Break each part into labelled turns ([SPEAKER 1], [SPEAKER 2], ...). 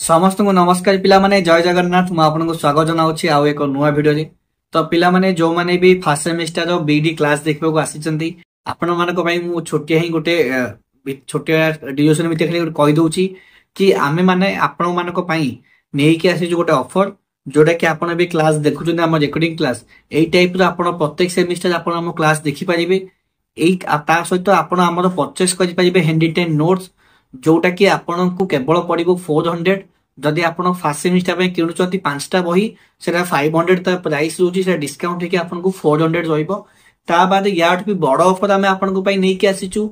[SPEAKER 1] ସମସ୍ତଙ୍କୁ ନମସ୍କାର ପିଲାମାନେ, ଜୟ ଜଗନ୍ନାଥ। ମୁଁ ଆପଣଙ୍କୁ ସ୍ୱାଗତ ଜଣାଉଛି ଆଉ ଏକ ନୂଆ ଭିଡିଓରେ। ତ ପିଲାମାନେ ଯୋଉମାନେ ବି ଫାର୍ଷ୍ଟ ସେମିଷ୍ଟାର ବିଡି କ୍ଲାସ ଦେଖିବାକୁ ଆସିଛନ୍ତି, ଆପଣମାନଙ୍କ ପାଇଁ ମୁଁ ଛୋଟିଆ ହିଁ ଗୋଟେ ଛୋଟିଆ ଡିସ୍କସନ ଭିତରେ ଖାଲି ଗୋଟେ କହିଦଉଛି କି ଆମେ ମାନେ ଆପଣମାନଙ୍କ ପାଇଁ ନେଇକି ଆସିଛୁ ଗୋଟେ ଅଫର, ଯୋଉଟା କି ଆପଣ ବି କ୍ଲାସ ଦେଖୁଛନ୍ତି, ଆମ ରେକର୍ଡିଂ କ୍ଲାସ। ଏଇ ଟାଇପ ର ଆପଣ ପ୍ରତ୍ୟେକ ସେମିଷ୍ଟାର ଆପଣ ଆମ କ୍ଲାସ ଦେଖିପାରିବେ। ତା ସହିତ ଆପଣ ଆମର ପରଚେସ କରିପାରିବେ ହ୍ୟାଣ୍ଡି ଟେନ୍ ନୋଟ୍ସ, ଯୋଉଟା କି ଆପଣଙ୍କୁ କେବଳ ପଡିବ 400। ଯଦି ଆପଣ ଫାର୍ଷ୍ଟ ସେମିଷ୍ଟାର ପାଇଁ କିଣୁଛନ୍ତି 5ଟା ବହି, ସେଟା 500 ତା ପ୍ରାଇସ୍ ରହୁଛି, ସେଟା ଡିସକାଉଣ୍ଟ ହେଇକି ଆପଣଙ୍କୁ 400 ରହିବ। ତା ବାଦ ୟାଠୁ ବି ବଡ ଅଫର ଆମେ ଆପଣଙ୍କ ପାଇଁ ନେଇକି ଆସିଛୁ।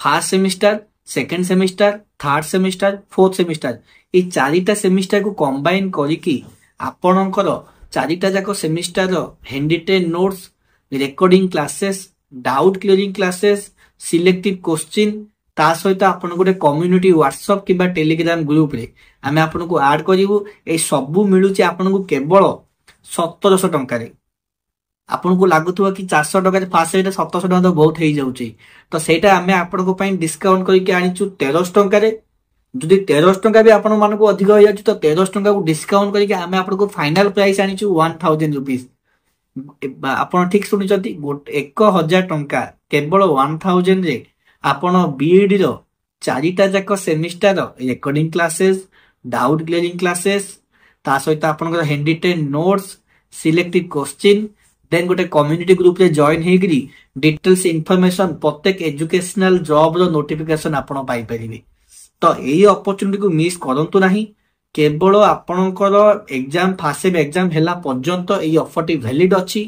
[SPEAKER 1] First semester, second semester, third semester, fourth semester, ଏଇ ଚାରିଟା ସେମିଷ୍ଟାରକୁ କମ୍ବାଇନ କରିକି ଆପଣଙ୍କର ଚାରିଟା ଯାକ semester handy notes, recording classes, doubt clearing classes, selective question, ता सहित आपण गोटे कम्युनिटी व्हाट्सएप किंबा टेलीग्राम ग्रुप रे आमे आपनको ऐड करिवु। ए सबु मिलुची आपनको केवल 1700 टंका रे। आपनको लागुथुवा कि 400 टका फास्ट सेटा 1700 टका तो बहुत हेई जाउची, तो सेटा आमे आपनको पई डिस्काउंट करके आनिचु 1300 टंका रे। जदि 1300 टंका भी आपण मानको अधिक हो जाउची, तो 1300 टंका को डिस्काउंट करके आमे आपनको फाइनल प्राइस आनिचु 1000 रुपीस। ଆପଣ ଠିକ ଶୁଣିଛନ୍ତି, 1000 ଟଙ୍କା କେବଳ 1000 ରେ ଆପଣ ବିଇଡି ର ଚାରିଟା ଯାକ semester recording classes, doubt clearing classes, ତା ସହିତ ଆପଣଙ୍କର handy ten notes, selective question, then ଗୋଟେ କମ୍ୟୁନିଟି ଗ୍ରୁପ ରେ ଜଏନ୍ ହେଇକିରି ଡିଟେଲ୍ସ ଇନଫର୍ମେସନ, ପ୍ରତ୍ୟେକ ଏଜୁକେଶନାଲ ଜବ ର ନୋଟିଫିକେସନ ଆପଣ ପାଇପାରିବେ। ତ ଏଇ ଅପରଚୁନିଟିକୁ ମିସ୍ କରନ୍ତୁ ନାହିଁ। केवल आपणकर एग्जाम फास्ट एग्जाम ହେଲା ପର୍ଯ୍ୟନ୍ତ ଏଇ ଅଫରଟି ଭ୍ୟାଲିଡ ଅଛି।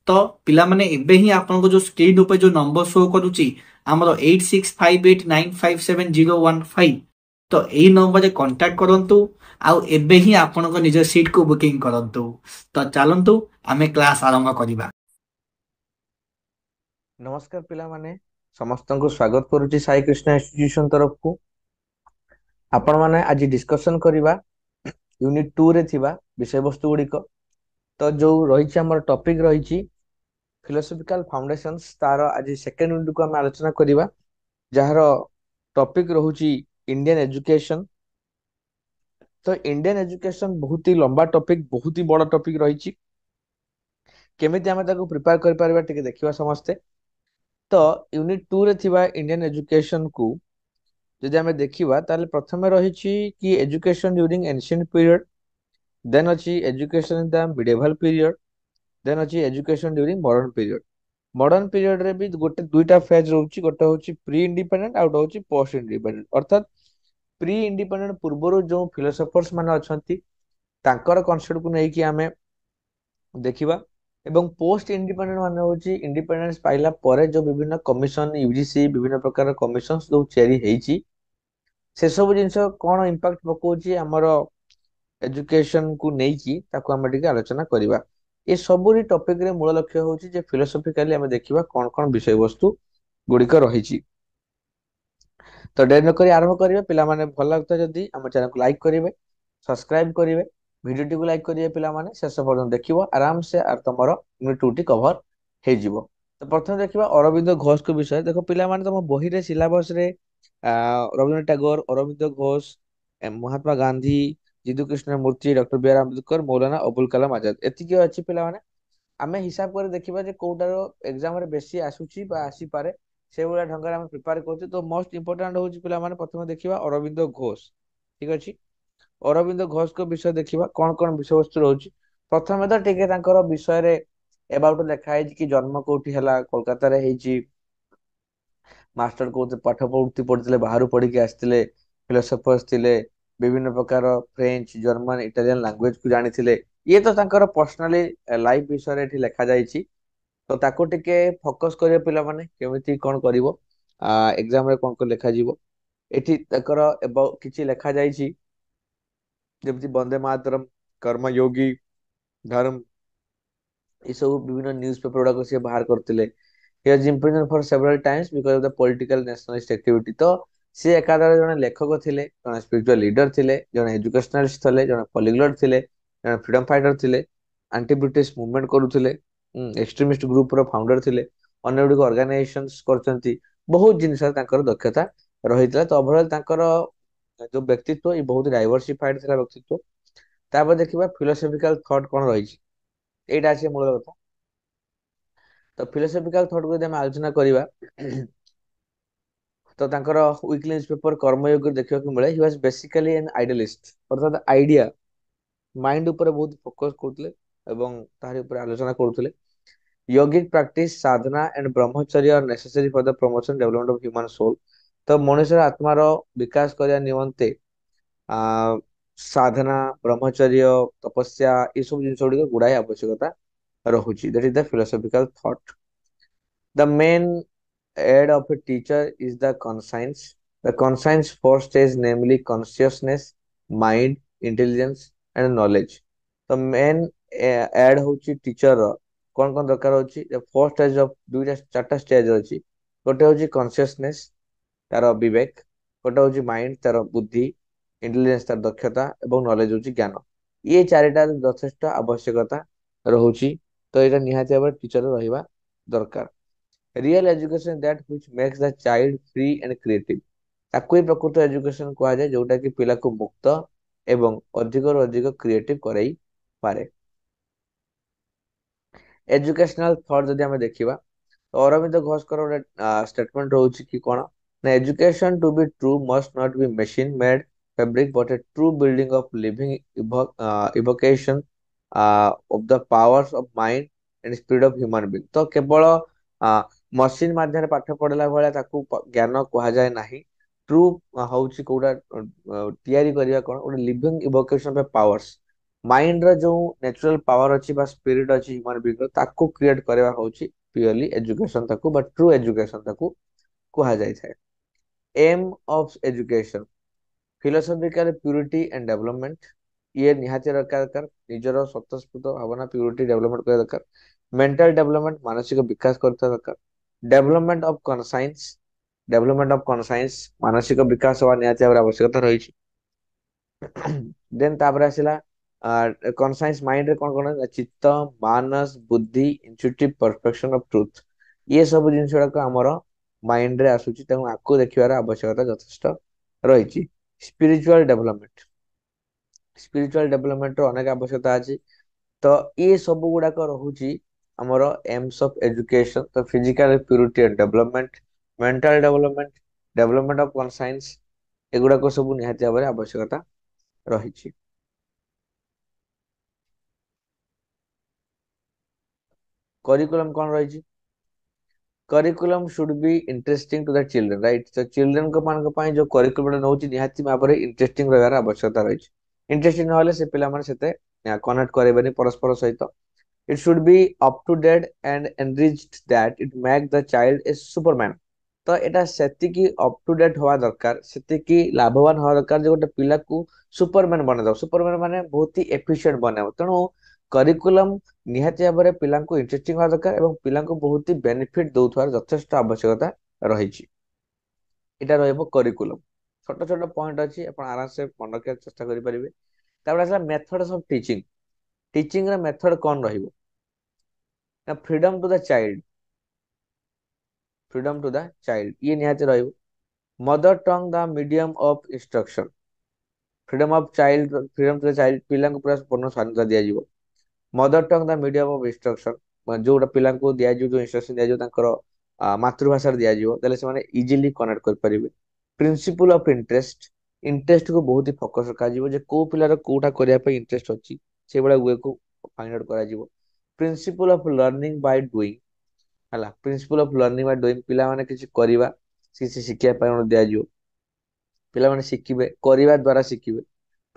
[SPEAKER 1] ତ ପିଲାମାନେ ଏବେ ହିଁ ଆପଣଙ୍କ ଯୋଉ ସ୍କ୍ରିନ ଉପରେ ଯୋଉ ନମ୍ବର ଶୋ କରୁଛି ଆମର 8658957015, ତ ଏଇ ନମ୍ବରରେ କଣ୍ଟାକ୍ଟ କରନ୍ତୁ ଆଉ ଏବେ ହିଁ ଆପଣଙ୍କ ନିଜ ସିଟ୍ କୁ ବୁକିଂ କରନ୍ତୁ। ତ ଚାଲନ୍ତୁ ଆମେ କ୍ଲାସ ଆରମ୍ଭ କରିବା।
[SPEAKER 2] नमस्कार पिला माने समस्तଙ୍କୁ स्वागत करूची साई कृष्ण इंस्टीट्यूशन तरफ को। आपण माने आज डिस्कशन करिवा यूनिट 2 रे थिबा विषय वस्तु गुडी को। तो जो रहिछि हमर टॉपिक रहिछि फिलोसॉफिकल फाउंडेशंस, तार आज सेकंड यूनिट को हम आलोचना करिवा, जहार टॉपिक रहुछि इंडियन एजुकेशन। तो इंडियन एजुकेशन बहुत ही लंबा टॉपिक, बहुत ही बड़ा टॉपिक रहिछि। केमिति हमें ताको प्रिपेयर कर परबा टिके देखिबा समस्ते। तो यूनिट 2 रे थिबा इंडियन एजुकेशन को जदि हमें देखिबा ताले प्रथमे रहिछि कि education during ancient period, then अछि education in the medieval period, then अछि education during modern period. Modern period रे भी गोटे दुईटा फेज रहउछि, गोटे होछि प्री इंडिपेंडेंट आउट होछि पोस्ट इंडिपेंडेंट। अर्थात प्री इंडिपेंडेंट पूर्वरु जो फिलोसोफर्स माने अछंती तांकर कॉन्सेप्ट को नै कि हमें देखिबा, एवं पोस्ट इंडिपेंडेंट माने होछि इंडिपेंडेंस पाइला परे जो विभिन्न कमिशन यूजीसी विभिन्न प्रकार कमिशन जो चेरी हेछि से सब जिंस कोन इंपैक्ट पकोछि हमर एजुकेशन को नै कि ताको हम टिके आलोचना करिवा। ए सबुरी टॉपिक रे मूल लक्ष्य होछि जे फिलोसॉफिकली हम देखिबा कोन कोन विषय वस्तु गुडी को रहिछि। तो देर न करी आरंभ करिवे। पिला माने भल लागता जदी हम चैनल को लाइक करिवे, सब्सक्राइब करिवे, वीडियो को लाइक करिए। पिला माने शेष पर्यंत देखिबो आराम से आर तमरो यूनिट 2 टी कवर हे जिवो। तो प्रथम देखिबा अरविंद घोष को विषय। देखो पिला माने तम बही रे सिलेबस रे रविन्द्रनाथ टैगोर, अरविंद घोष, महात्मा गांधी, जिदु कृष्ण मूर्ति, doctor B are Ambedkar, Maulana Abul Kalam Azad एतिकी अछि। पिला माने आमे हिसाब कर देखिबा जे कोटारो एग्जाम रे बेसी आसुची बा आसी पारे से बोला ढंग रे हम प्रिपेयर करते। तो मोस्ट इंपोर्टेंट होची पिला माने प्रथम देखिबा अरविंद घोष। ठीक अछि, अरविंद घोष को विषय देखिबा कोन कोन विषय वस्तु रहउची। प्रथमे तो टिके तांकर विषय रे अबाउट लिखा है कि जन्म कोठी हला, कोलकाता रे हेची, मास्टर को पाठ पढ़ुती पढ़ितले, बाहर पढ़ी के आस्तिले, फिलोसोफर्स थिले, विभिन्न प्रकार फ्रेंच, जर्मन, इटालियन लैंग्वेज को जानी थिले। ये तो तांकर पर्सनली लाइफ विषय रे लिखा जायछि। तो ताको टिके फोकस करियो पिला माने केमिति कोन करिवो एग्जाम रे कोन को लिखा जीवो। एठी ताकर किछि लिखा जायछि जेमति वंदे मातरम, कर्मयोगी, धर्म, ये सब विभिन्न न्यूज पेपर गुड़ा से बाहर करते। he was imprisoned for several times because of the political nationalist activity। तो से एकाधारे जने लेखक थिले, जने स्पिरिचुअल लीडर थिले, जने एजुकेशनलिस्ट थिले, जने पॉलीग्लॉट थिले, जने फ्रीडम फाइटर थिले, एंटी ब्रिटिश मूवमेंट करूथिले, एक्सट्रीमिस्ट ग्रुप रो फाउंडर थिले, अन्य गुडी ऑर्गेनाइजेशंस करचंती, बहुत जिनिस तांकर दक्षता रहितला। तो ओवरऑल तांकर जो व्यक्तित्व ये बहुत डाइवर्सिफाइड थिला व्यक्तित्व। तापर देखिबा फिलोसॉफिकल थॉट कोन रहिछि, एटा अछि मूल कथा। तो फिलोसॉफिकल थॉट को हम आलोचना करबा तो तांकर वीकली न्यूज़पेपर कर्मयोग देखिବାକୁ मिले। He was basically an idealist, अर्थात आइडिया माइंड ऊपर बहुत फोकस करथले एवं तारि ऊपर आलोचना करथले। Yogic practice sadhana and brahmacharya are necessary for the promotion development of human soul. तो मनुष्य आत्मार विकास करने निमंते आ साधना ब्रह्मचर्य तपस्या ये सब जिन गुड़िक गुड़ाए आवश्यकता रहुची। That is the philosophical thought. The main aid of a teacher is the conscience. The conscience four stage, namely consciousness, mind, intelligence, and knowledge. The main add होची teacher ର कौन कौन दरकार होची। फोर स्टेज ऑफ दुईटा चारटा stage होची। गोटे होची consciousness तार विवेक, गोटे होची माइंड तार बुद्धि, इंटेलिजेंस तार दक्षता एवं नॉलेज होची ज्ञान। ये चारिटा यथेष्ट आवश्यकता रहुची। तो एटा निहाती भाबरे टीचर रहिबा दरकार। Real education that which makes the child free and creative. ताकू ही प्रकृत एजुकेशन कहा जाए जोटा कि पिला को मुक्त एवं अधिक रु अधिक क्रिएटिव करई पारे। एजुकेशनल थॉट जदि हमें देखिबा तो अरविंद घोषकर गोटे स्टेटमेंट रहउछि कि कोन ना, education to be true must not be machine made fabric but a true building of living evocation of the powers of mind and spirit of human being. तो केवल मशीन माध्यम पाठ पढ़ला भले ताकू ज्ञान कहा जाए नाही। ट्रू होउछि कोडा तयारी करिया कोन गोटे living evocation of powers, mind रो जो नेचुरल पावर अछि बा स्पिरिट अछि ह्यूमन बीइंग ताकू क्रिएट करबा होउछि प्योरली एजुकेशन ताकू, बट ट्रू एजुकेशन ताकू कहा जाय छै। Aim of education philosophical purity and development. ये निहाती दरकार निजर स्वतःस्फूर्त भावना प्यूरिटी डेवलपमेंट करे दरकार। मेंटल डेवलपमेंट मानसिक विकास करता दरकार। Development of conscience, development of conscience मानसिक विकास होवा निहाती भाबरे आवश्यकता रही। देन तापर आसिला कॉन्साइंस माइंड रे कोन कोन चित्त मानस बुद्धि इंट्यूटिव परफेक्शन ऑफ ट्रुथ। ये सब जिन गुड़ाक आमर माइंड रे आसुची, तेणु आकु देखिबार आवश्यकता यथेष्ट रही। स्पिरिचुअल डेवलपमेंट, स्पिरिचुअल डेवलपमेंट रो अनेक आवश्यकता अछि। तो ये सब गुड़ाक रहुची आमर एम्स ऑफ एजुकेशन। तो physical purity and development, mental development, development of conscience, एगुड़ाक सब निहाती भाबरे आवश्यकता रही। करिकुलम कौन रही। Curriculum should be interesting to the children, right. तो चिल्ड्रन को मान को जो करिकुलम नउची निहाती भाबरे इंटरेस्टिंग रहबार आवश्यकता रही। इंटरेस्टिंग नहले से पिला माने सेते कनेक्ट करेबनी परस्पर सहित। It should be up to date and enriched that it make the child a superman. तो एटा सेति की अप टू डेट होवा दरकार, सेति की लाभवान होवा दरकार जे गोटे पिला को सुपरमैन बने दो। सुपरमैन माने बहुत ही एफिशिएंट बने। तेणु करिकुलम निहाती भाबरे पिलांको इंटरेस्टिंग होवा दरकार एवं पिलांको बहुत ही बेनिफिट दउथवार यथेष्ट आवश्यकता रही। एटा रहइबो करिकुलम। छोट छोट पॉइंट अछि, आपण आराम से मन रखिया चेष्टा करि परिबे। तापर आसला मेथड्स ऑफ टीचिंग। टीचिंग रा मेथड कोन रहिबो ना, freedom to the child, freedom to the child ये निहाती रहिबो। Mother tongue the medium of instruction, freedom of child, freedom to the child पिलांको पूरा पूर्ण स्वाधीनता दिया जिवो। Mother tongue the medium of instruction जो पिलांको दिया जो इंस्ट्रक्शन दिया तांकर मातृभाषा दिया जिवो, तले से माने इजीली कनेक्ट कर परिबे। प्रिंसिपल ऑफ इंटरेस्ट, इंटरेस्ट को बहुत ही फोकस रखा जिवो जे को पिलार कोटा करिया पे इंटरेस्ट अछि से बडा वे को फाइंड आउट करा जिवो। Principle of learning by doing, हला principle of learning by doing पिला माने किछि करिवा किछि शिखिया पाइ दिया जिवो। पिला माने शिखिबे करिवा द्वारा शिखिबे।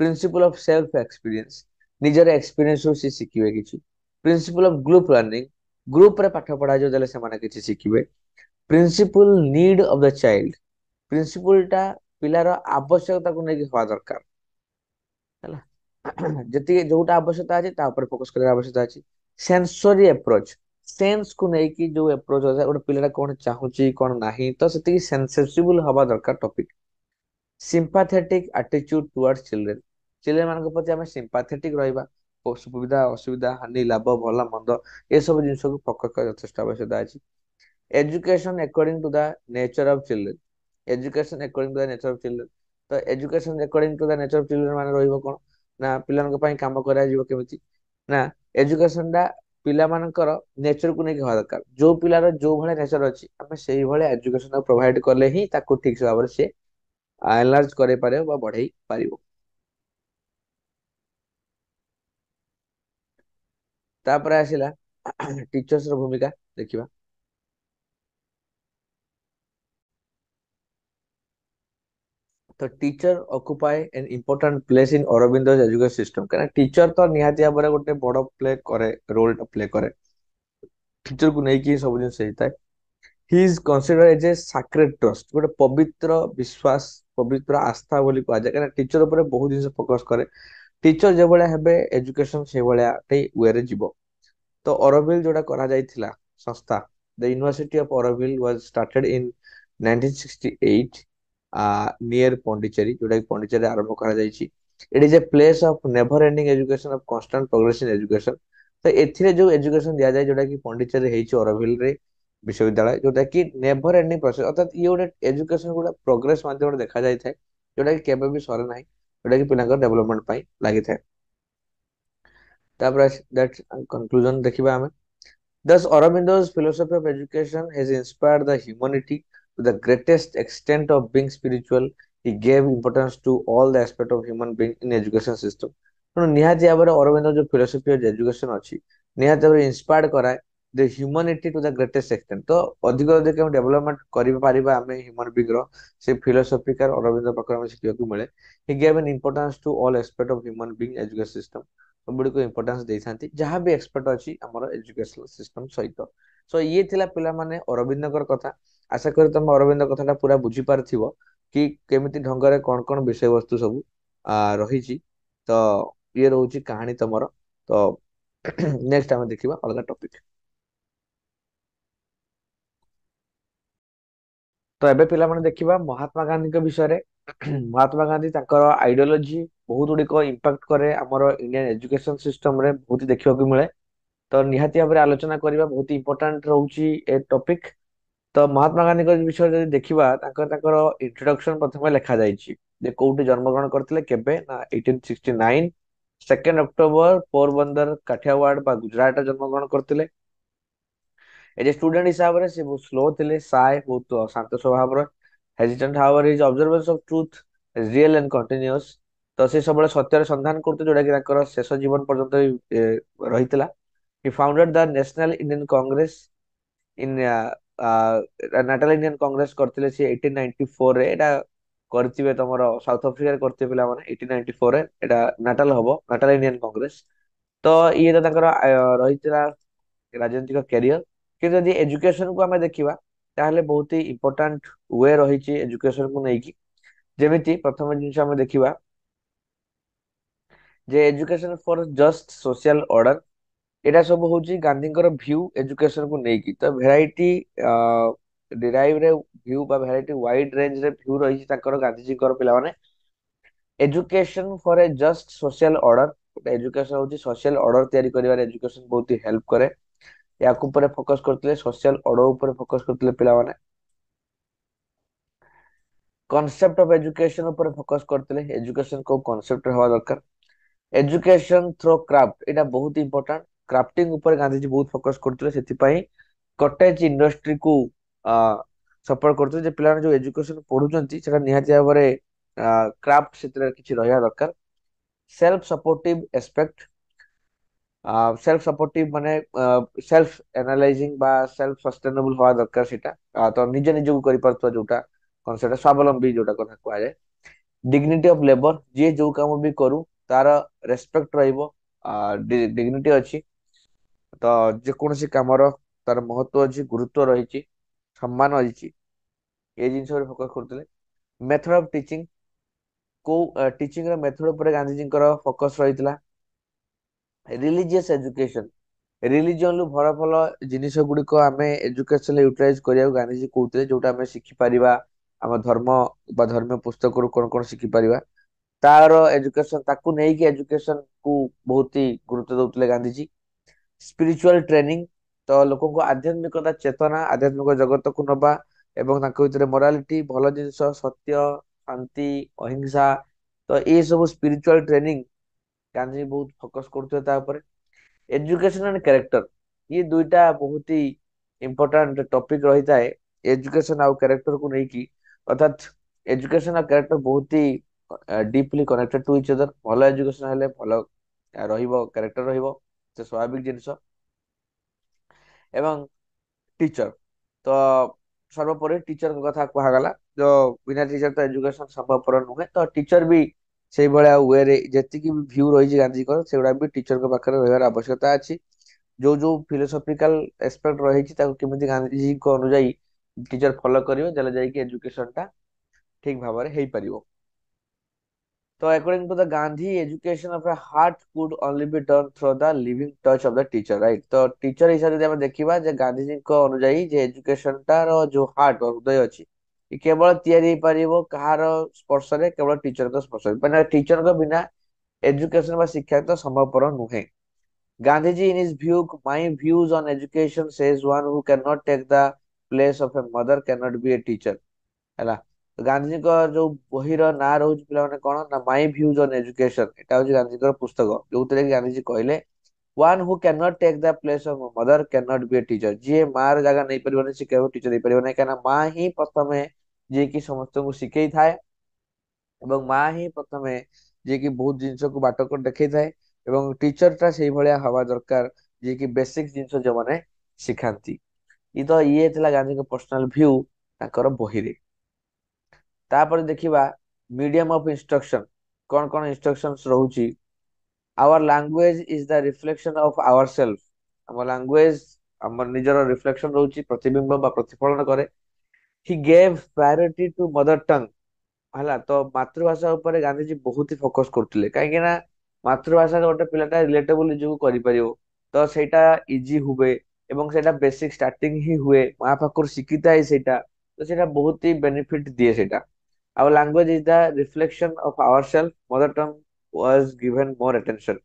[SPEAKER 2] प्रिंसिपल ऑफ सेल्फ एक्सपीरियंस, निजर एक्सपीरियंस रो से शिखिबे किछि। Principle of group learning, group रे पाठ पढ़ा जो देले से माने किछि शिखिबे। Principle need of the child, principle टा पिलार आवश्यकता को नेकी होवा दरकार हला। जति जोटा आवश्यकता अछि ता ऊपर फोकस करे आवश्यकता अछि। सेंसरी अप्रोच, सेंस को नेकी जो अप्रोच होता है ओटा पिलाटा कोन चाहूची कोन नाही, तो सेति सेंसेसिबल हवा दरकार topic. Sympathetic attitude towards children, children मान प्रति आम सिंपाथेटिक रहिबा। सुविधा असुविधा हानि लाभ भला मंद ए सब जिंस को फोकस कर यथेष्ट आवश्यकता अछि। Education according to the nature of children, education according to the nature of children, ତ education according to the nature of children ମାନେ ରହିବ କଣ ନା ପିଲାମାନଙ୍କ ପାଇଁ କାମ କରାଯିବ କେମିତି ନା ଏଜୁକେସନ ଟା ପିଲାମାନଙ୍କର ନେଚରକୁ ନେଇକି ହବା ଦରକାର ଯୋଉ ପିଲାର ଯୋଉ ଭଳିଆ ନେଚର ଅଛି ଆମେ ସେଇଭଳିଆ ଏଜୁକେସନ ପ୍ରୋଭାଇଡ କଲେ ହିଁ ତାକୁ ଠିକ ଭାବରେ ସେ ଏନଲାର୍ଜ କରେଇ ପାରିବ ବା ବଢେଇ ପାରିବ। ତାପରେ ଆସିଲା ଟିଚର୍ସ ର ଭୂମିକା ଦେଖିବା। ତ teacher occupy an important place in Aurobindo education system କାରଣ ଟିଚର ତ ନିହାତି ଭାବରେ ଗୋଟେ ବଡ ପ୍ଲେ କରେ ରୋଲ ଟା ପ୍ଲେ କରେ ଟିଚର କୁ ନେଇକି ସବୁ ଜିନିଷ ହେଇଥାଏ। He is considered as a sacred trust ଗୋଟେ ପବିତ୍ର ବିଶ୍ୱାସ ପବିତ୍ର ଆସ୍ଥା ବୋଲି କୁହାଯାଏ କାହିଁକିନା ଟିଚର ଉପରେ ବହୁତ ଜିନିଷ ଫୋକସ କରେ ଟିଚର ଯେଭଳିଆ ହେବେ ଏଜୁକେସନ ସେଇଭଳିଆ ୱେରେ ଯିବ। ତ ଅରୋଭିଲ ଯୋଉଟା କରାଯାଇଥିଲା ସଂସ୍ଥା the university of Auroville was started in 1968 near Pondicherry ଯୋଉଟା କି ପଣ୍ଡିଚେରୀ ଆରମ୍ଭ କରାଯାଇଛି। It is a place of never ending education of constant progressive education. ତ ଏଥିରେ ଯୋଉ ଏଜୁକେସନ ଦିଆଯାଏ ଯୋଉଟା କି ପଣ୍ଡିଚେରୀ ହେଇଛି ଅରୋଭିଲ ରେ ବିଶ୍ୱବିଦ୍ୟାଳୟ ଯୋଉଟା କି ନେଭର ଏଣ୍ଡିଙ୍ଗ ପ୍ରୋସେସ ଅର୍ଥାତ ଇଏ ଗୋଟେ ଏଜୁକେସନ ଗୋଟେ ପ୍ରୋଗ୍ରେସ ମାଧ୍ୟମରେ ଦେଖାଯାଇଥାଏ ଯୋଉଟା କି କେବେ ବି ସରେ ନାହିଁ ଯୋଉଟା କି ପିଲାଙ୍କର ଡେଭଲପମେଣ୍ଟ ପାଇଁ ଲାଗିଥାଏ। ତାପରେ ଦ୍ୟାଟ କନକ୍ଲୁଜନ ଦେଖିବା ଆମେ। Thus, Aurobindo's philosophy of education has inspired the humanity to the greatest extent of being spiritual. He gave importance to all the aspect of human being in education system. ତେଣୁ ନିହାତି ଭାବରେ ଅରବିନ୍ଦ ଯୋଉ philosophy of education ଅଛି ନିହାତି ଭାବରେ ଇନ୍ସପାୟାର୍ଡ କରାଏ ଦ humanity to the greatest ଏକ୍ସଟେଣ୍ଟ। ତ ଅଧିକ ଆମେ ଡେଭଲପମେଣ୍ଟ କରିପାରିବା ଆମେ ହ୍ୟୁମାନ ବିଙ୍ଗ ର ସେ ଫିଲୋସଫିକାଲ ଅରବିନ୍ଦ ପାଖରୁ ଆମେ ଶିଖିବାକୁ ମିଳେ। He gave an importance to all aspect of human being education system. ସବୁଗୁଡ଼ିକୁ ଇମ୍ପୋର୍ଟାନ୍ସ ଦେଇଥାନ୍ତି ଯାହା ବି ଏକ୍ସପେକ୍ଟ ଅଛି ଆମର ଏଜୁକେସନ ସିଷ୍ଟମ ସହିତ। ସୋ ଇଏ ଥିଲା ପିଲାମାନେ ଅରବିନ୍ଦଙ୍କର କଥା। ଆଶା କରି ତମେ ଅରବିନ୍ଦ କଥାଟା ପୁରା ବୁଝିପାରିଥିବ କି କେମିତି ଢଙ୍ଗରେ କଣ କଣ ବିଷୟବସ୍ତୁ ସବୁ ରହିଛି। ତ ଇଏ ରହୁଛି କାହାଣୀ ତମର। ତ ନେକ୍ସଟ ଆମେ ଦେଖିବା ଅଲଗା ଟପିକ। ତ ଏବେ ପିଲାମାନେ ଦେଖିବା ମହାତ୍ମା ଗାନ୍ଧୀଙ୍କ ବିଷୟରେ। ମହାତ୍ମା ଗାନ୍ଧୀ ତାଙ୍କର ଆଇଡିଓଲୋଜି ବହୁତ ଗୁଡିକ ଇମ୍ପାକ୍ଟ କରେ ଆମର ଇଣ୍ଡିଆନ ଏଜୁକେସନ ସିଷ୍ଟମ ରେ ବହୁତ ଦେଖିବାକୁ ମିଳେ। ତ ନିହାତି ଭାବରେ ଆଲୋଚନା କରିବା ବହୁତ ଇମ୍ପୋର୍ଟାଣ୍ଟ ରହୁଛି ଏ ଟପିକ। ତ ମହାତ୍ମା ଗାନ୍ଧୀଙ୍କ ବିଷୟରେ ଯଦି ଦେଖିବା ତାଙ୍କର ଇଣ୍ଟ୍ରୋଡକ୍ସନ ପ୍ରଥମେ ଲେଖା ଯାଇଛି। ଯେ କୋଉଠି ଜନ୍ମଗ୍ରହଣ କରିଥିଲେ କେବେ ନା 1869 2 ଅକ୍ଟୋବର ପୋରବନ୍ଦର କାଠିଆୱାଡ ବା ଗୁଜୁରାଟରେ ଜନ୍ମଗ୍ରହଣ କରିଥିଲେ। ଏଜ ଷ୍ଟୁଡେଣ୍ଟ ହିସାବରେ ସେ ବହୁତ ସ୍ଲୋ ଥିଲେ ସାଏ ବହୁତ ଶାନ୍ତ ସ୍ୱଭାବର hesitant however his observance of truth real and continuous. ତ ସେ ସବୁବେଳେ ସତ୍ୟର ସନ୍ଧାନ କରୁଥିଲେ ଯୋଉଟା କି ତାଙ୍କର ଶେଷ ଜୀବନ ପର୍ଯ୍ୟନ୍ତ ରହିଥିଲା। He founded the National Indian Congress in Natal Indian Congress କରିଥିଲେ ସେ 1894 ରେ। ଏଇଟା କରିଥିବେ ତମର ସାଉଥ ଆଫ୍ରିକାରେ କରିଥିବେ ପିଲାମାନେ 1894 ରେ ଏଇଟା ନାଟାଲ ହବ ନାଟାଲ ଇଣ୍ଡିଆନ କଂଗ୍ରେସ। ତ ଇଏ ତ ତାଙ୍କର ରହିଥିଲା ରାଜନୈତିକ କ୍ୟାରିୟର। କିନ୍ତୁ ଯଦି ଏଜୁକେସନ କୁ ଆମେ ଦେଖିବା ତାହେଲେ ବହୁତ ହି ଇମ୍ପୋର୍ଟାଣ୍ଟ ୱେ ରହିଛି ଏଜୁକେସନ କୁ ନେଇକି। ଯେମିତି ପ୍ରଥମ ଜିନିଷ ଆମେ ଦେଖିବା ଯେ ଏଜୁକେସନ ଫର ଜଷ୍ଟ ସୋସିଆଲ ଅର୍ଡର। ଏଇଟା ସବୁ ହଉଛି ଗାନ୍ଧୀଙ୍କର ଭ୍ୟୁ ଏଜୁକେସନ କୁ ନେଇକି। ତ ଭେରାଇଟି ଡିରାଇଭ ରେ ଭ୍ୟୁ ବା ଭେରାଇଟି ୱାଇଡ ରେଞ୍ଜ ରେ ଭ୍ୟୁ ରହିଛି ତାଙ୍କର ଗାନ୍ଧିଜୀଙ୍କର ପିଲାମାନେ। ଏଜୁକେସନ ଫର ଏ ଜଷ୍ଟ ସୋସିଆଲ ଅର୍ଡର ଏଜୁକେସନ ହଉଛି ସୋସିଆଲ ଅର୍ଡର ତିଆରି କରିବାରେ ଏଜୁକେସନ ବହୁତ ହେଲ୍ପ କରେ। ୟାକୁ ଉପରେ ଫୋକସ କରୁଥିଲେ ସୋସିଆଲ ଅର୍ଡର ଉପରେ ଫୋକସ କରୁଥିଲେ ପିଲାମାନେ। କନସେପ୍ଟ ଅଫ ଏଜୁକେସନ ଉପରେ ଫୋକସ କରିଥିଲେ ଏଜୁକେସନ କୋଉ କନସେପ୍ଟ ହବା ଦରକାର। ଏଜୁକେସନ ଥ୍ରୋ କ୍ରାଫ୍ଟ ଏଇଟା ବହୁତ ଇମ୍ପୋର୍ଟାଣ୍ଟ। କ୍ରାଫ୍ଟିଂ ଉପରେ ଗାନ୍ଧିଜୀ ବହୁତ ଫୋକସ କରୁଥିଲେ ସେଥିପାଇଁ କଟେଜ ଇଣ୍ଡଷ୍ଟ୍ରିକୁ ସପୋର୍ଟ କରୁଥିଲେ ଯେ ପିଲାମାନେ ଯୋଉ ଏଜୁକେସନ ପଢୁଛନ୍ତି ସେଟା ନିହାତି ଭାବରେ କ୍ରାଫ୍ଟ ସେଥିରେ କିଛି ରହିବା ଦରକାର। Self supportive expect self supportive ମାନେ ସେଲ୍ଫ ଏନାଲାଇଜିଂ ବା ସେଲ୍ଫ ସଷ୍ଟେନେବଲ ହବା ଦରକାର ସେଇଟା। ତ ନିଜେ ନିଜକୁ କରିପାରୁଥିବା ଯୋଉଟା କଣ ସେଇଟା ସ୍ୱାବଲମ୍ବୀ ଯୋଉଟା କଥା କୁହାଯାଏ। ଡିଗ୍ନିଟି ଅଫ ଲେବର ଯିଏ ଯୋଉ କାମ ବି କରୁ ତାର ରେସପେକ୍ଟ ରହିବ ଡିଗ୍ନିଟି ଅଛି। ତ ଯେକୌଣସି କାମର ତାର ମହତ୍ଵ ଅଛି ଗୁରୁତ୍ୱ ରହିଛି ସମ୍ମାନ ରହିଛି ଏଇ ଜିନିଷ ଉପରେ ଫୋକସ କରୁଥିଲେ। ମେଥଡ ଅଫ ଟିଚିଂ କୋଉ ଟିଚିଂ ର ମେଥଡ ଉପରେ ଗାନ୍ଧିଜୀଙ୍କର ଫୋକସ ରହିଥିଲା। ରିଲିଜିୟସ ଏଜୁକେସନ ରିଲିଜିୟନ ରୁ ଭଲ ଭଲ ଜିନିଷ ଗୁଡିକ ଆମେ ଏଜୁକେସନ ୟୁଟିଲାଇଜ କରିବାକୁ ଗାନ୍ଧିଜୀ କହୁଥିଲେ ଯୋଉଟା ଆମେ ଶିଖିପାରିବା ଆମ ଧର୍ମ ବା ଧର୍ମୀୟ ପୁସ୍ତକରୁ କଣ କଣ ଶିଖିପାରିବା। ତାର ଏଜୁକେସନ ତାକୁ ନେଇକି ଏଜୁକେସନ କୁ ବହୁତ ହି ଗୁରୁତ୍ୱ ଦଉଥିଲେ ଗାନ୍ଧିଜୀ। ସ୍ପିରିଚୁଆଲ ଟ୍ରେନିଂ ତ ଲୋକଙ୍କୁ ଆଧ୍ୟାତ୍ମିକତା ଚେତନା ଆଧ୍ୟାତ୍ମିକ ଜଗତକୁ ନବା ଏବଂ ତାଙ୍କ ଭିତରେ ମୋରାଲିଟି ଭଲ ଜିନିଷ ସତ୍ୟ ଶାନ୍ତି, ଅହିଂସା। ତ ଏ ସବୁ ସ୍ପିରିଚୁଆଲ ट्रेनिंग गांधी बहुत फोकस करते ता ऊपर। एजुकेशन एंड कैरेक्टर, ये दुईटा बहुत ही इंपोर्टेंट टॉपिक रही था एजुकेशन आउ कैरेक्टर को लेकिन, अर्थात एजुकेशन और कैरेक्टर बहुत ही deeply connected to each other. भल एजुकेशन हेले भल रहिबो, कैरेक्टर रहिबो, से स्वाभाविक जिनिस। एवं टीचर, तो सर्वोपरि टीचर कथा कहगला, जो बिना टीचर तो एजुकेशन संभवपर नुहे। तो टीचर भी से भाया वे रे जी भ्यू रही गांधी से गुड़ा भी टीचर पाखे रही आवश्यकता अच्छी। जो जो फिलोसॉफिकल एस्पेक्ट रही केमी गांधी को अनुजाई टीचर फॉलो करेंगे जले जाइए एजुकेशन टा ठीक भाव में हो पार। तो according to the Gandhi, education of a heart could only be done through the living touch of the teacher, right. तो टीचर हिसाब से देखा जे गांधी जी को अनुजाई जे एजुकेशन टार जो हार्ट और हृदय अच्छी केवल तैयारी पारिबो कहार स्पर्श रे, केवल टीचर को स्पर्श माने टीचर को बिना एजुकेशन शिक्षा तो संभवपर नुहे। Gandhiji, in his view, my views on education says one who cannot take the place of a mother cannot be a teacher. ହେଲା, ତ ଗାନ୍ଧୀଜୀଙ୍କ ଯୋଉ ବହିର ନାଁ ରହୁଛି ପିଲାମାନେ କଣ ନା ମାଇ ଭ୍ୟୁଜ ଅନ୍ ଏଜୁକେସନ। ଏଟା ହଉଛି ଗାନ୍ଧୀଜୀଙ୍କର ପୁସ୍ତକ, ଯୋଉଥିରେ କି ଗାନ୍ଧୀଜୀ କହିଲେ one who can not take the place of mother can not be a teacher. ଯିଏ ମାର ଜାଗା ନେଇପାରିବନି ସେ କେବେ ଟିଚର ହେଇପାରିବ ନାହିଁ, କାହିଁକିନା ମା ହିଁ ପ୍ରଥମେ ଯିଏକି ସମସ୍ତଙ୍କୁ ଶିଖେଇଥାଏ ଏବଂ ମା ହିଁ ପ୍ରଥମେ ଯିଏକି ବହୁତ ଜିନିଷକୁ ବାଟ କରି ଦେଖେଇଥାଏ ଏବଂ टीचर टा से भलिया हवा दरकार जे कि बेसिक जिंस जो माने सिखांती। तो ये थला गांधी को पर्सनल व्यू ताकर बही रे। तापर देखिबा मीडियम ऑफ इंस्ट्रक्शन, कौन कौन इंस्ट्रक्शंस रहउची। Our language is the reflection of our self. हमर लैंग्वेज हमर निजर रिफ्लेक्शन रहउची, प्रतिबिंब बा प्रतिफलन करे। He gave priority to mother tongue, हला तो मातृभाषा ऊपर गांधीजी बहुत ही फोकस करथिले, काहे ना मातृभाषा गोटे पिलाटा रिलेटेबल निजको करि परियो, तो सेटा इजी हुए एवं सेटा बेसिक स्टार्टिंग ही हुए, मां पाखर शिखिता है सेटा, तो सेटा बहुत ही बेनिफिट दिए सेटा। Our language is the reflection of our self, mother tongue was given more attention.